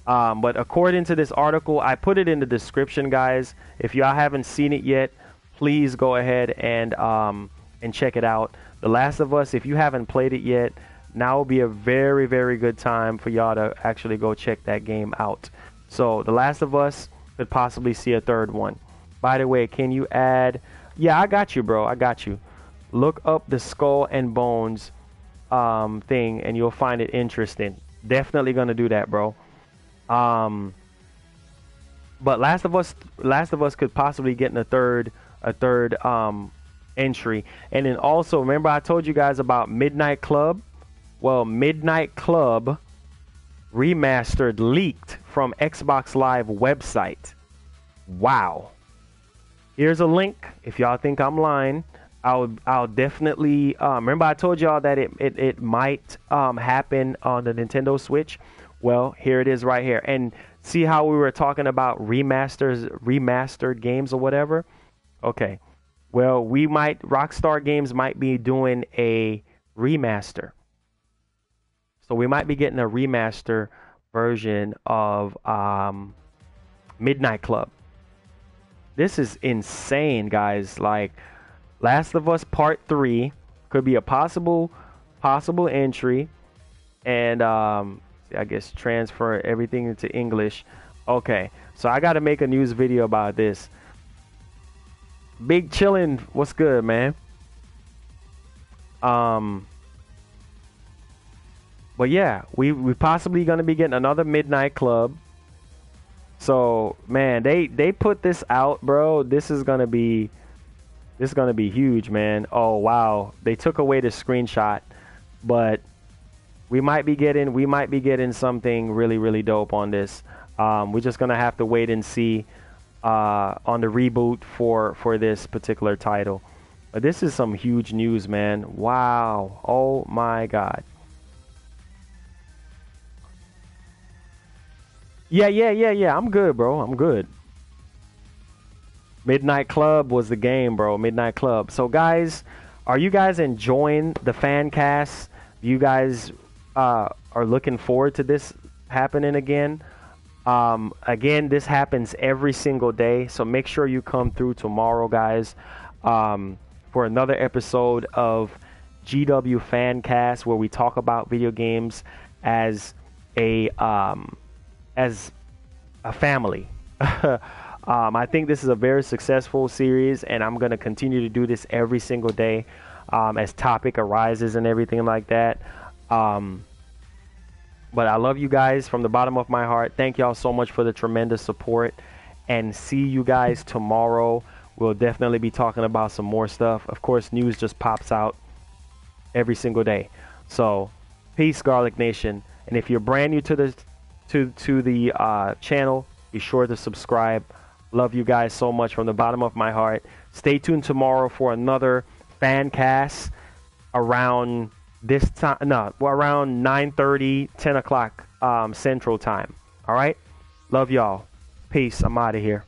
But according to this article, I put it in the description, guys. If y'all haven't seen it yet, please go ahead and check it out. The Last of Us, if you haven't played it yet, now will be a very, very good time for y'all to actually go check that game out. So The Last of Us could possibly see a third one. By the way, can you add... Yeah, I got you, bro. I got you. Look up the Skull and Bones thing, and you'll find it interesting. Definitely gonna do that, bro. But Last of Us could possibly get in a third entry. And then also, remember I told you guys about Midnight Club? Well, Midnight Club Remastered leaked from Xbox Live website. Wow. Here's a link. If y'all think I'm lying, I'll definitely remember I told y'all that it might happen on the Nintendo Switch. Well, here it is right here. And see how we were talking about remastered games or whatever? Okay. Well, Rockstar Games might be doing a remaster. So we might be getting a remaster version of Midnight Club. This is insane, guys. Like, Last of Us Part 3 could be a possible entry. And I guess transfer everything into English. Okay, so I got to make a news video about this. Big Chillin', what's good, man? But yeah, we possibly gonna be getting another Midnight Club. So man, they put this out, bro. This is gonna be huge, man. Oh wow, they took away the screenshot, but we might be getting something really, really dope on this. We're just gonna have to wait and see on the reboot for this particular title. But this is some huge news, man. Wow. Oh my God. Yeah. I'm good, bro. I'm good. Midnight Club was the game, bro. Midnight Club. So guys, are you guys enjoying the Fancast? You guys are looking forward to this happening again. Again, this happens every single day, so make sure you come through tomorrow, guys, for another episode of GW Fancast, where we talk about video games as a family. I think this is a very successful series, and I'm going to continue to do this every single day as topic arises and everything like that. But I love you guys from the bottom of my heart. Thank y'all so much for the tremendous support, and see you guys tomorrow. We'll definitely be talking about some more stuff. Of course, news just pops out every single day. So peace, Garlic Nation. And if you're brand new to the channel, be sure to subscribe. Love you guys so much from the bottom of my heart. Stay tuned tomorrow for another Fancast around this time. No, around 9:30, 10 o'clock Central Time. All right. Love y'all. Peace. I'm out of here.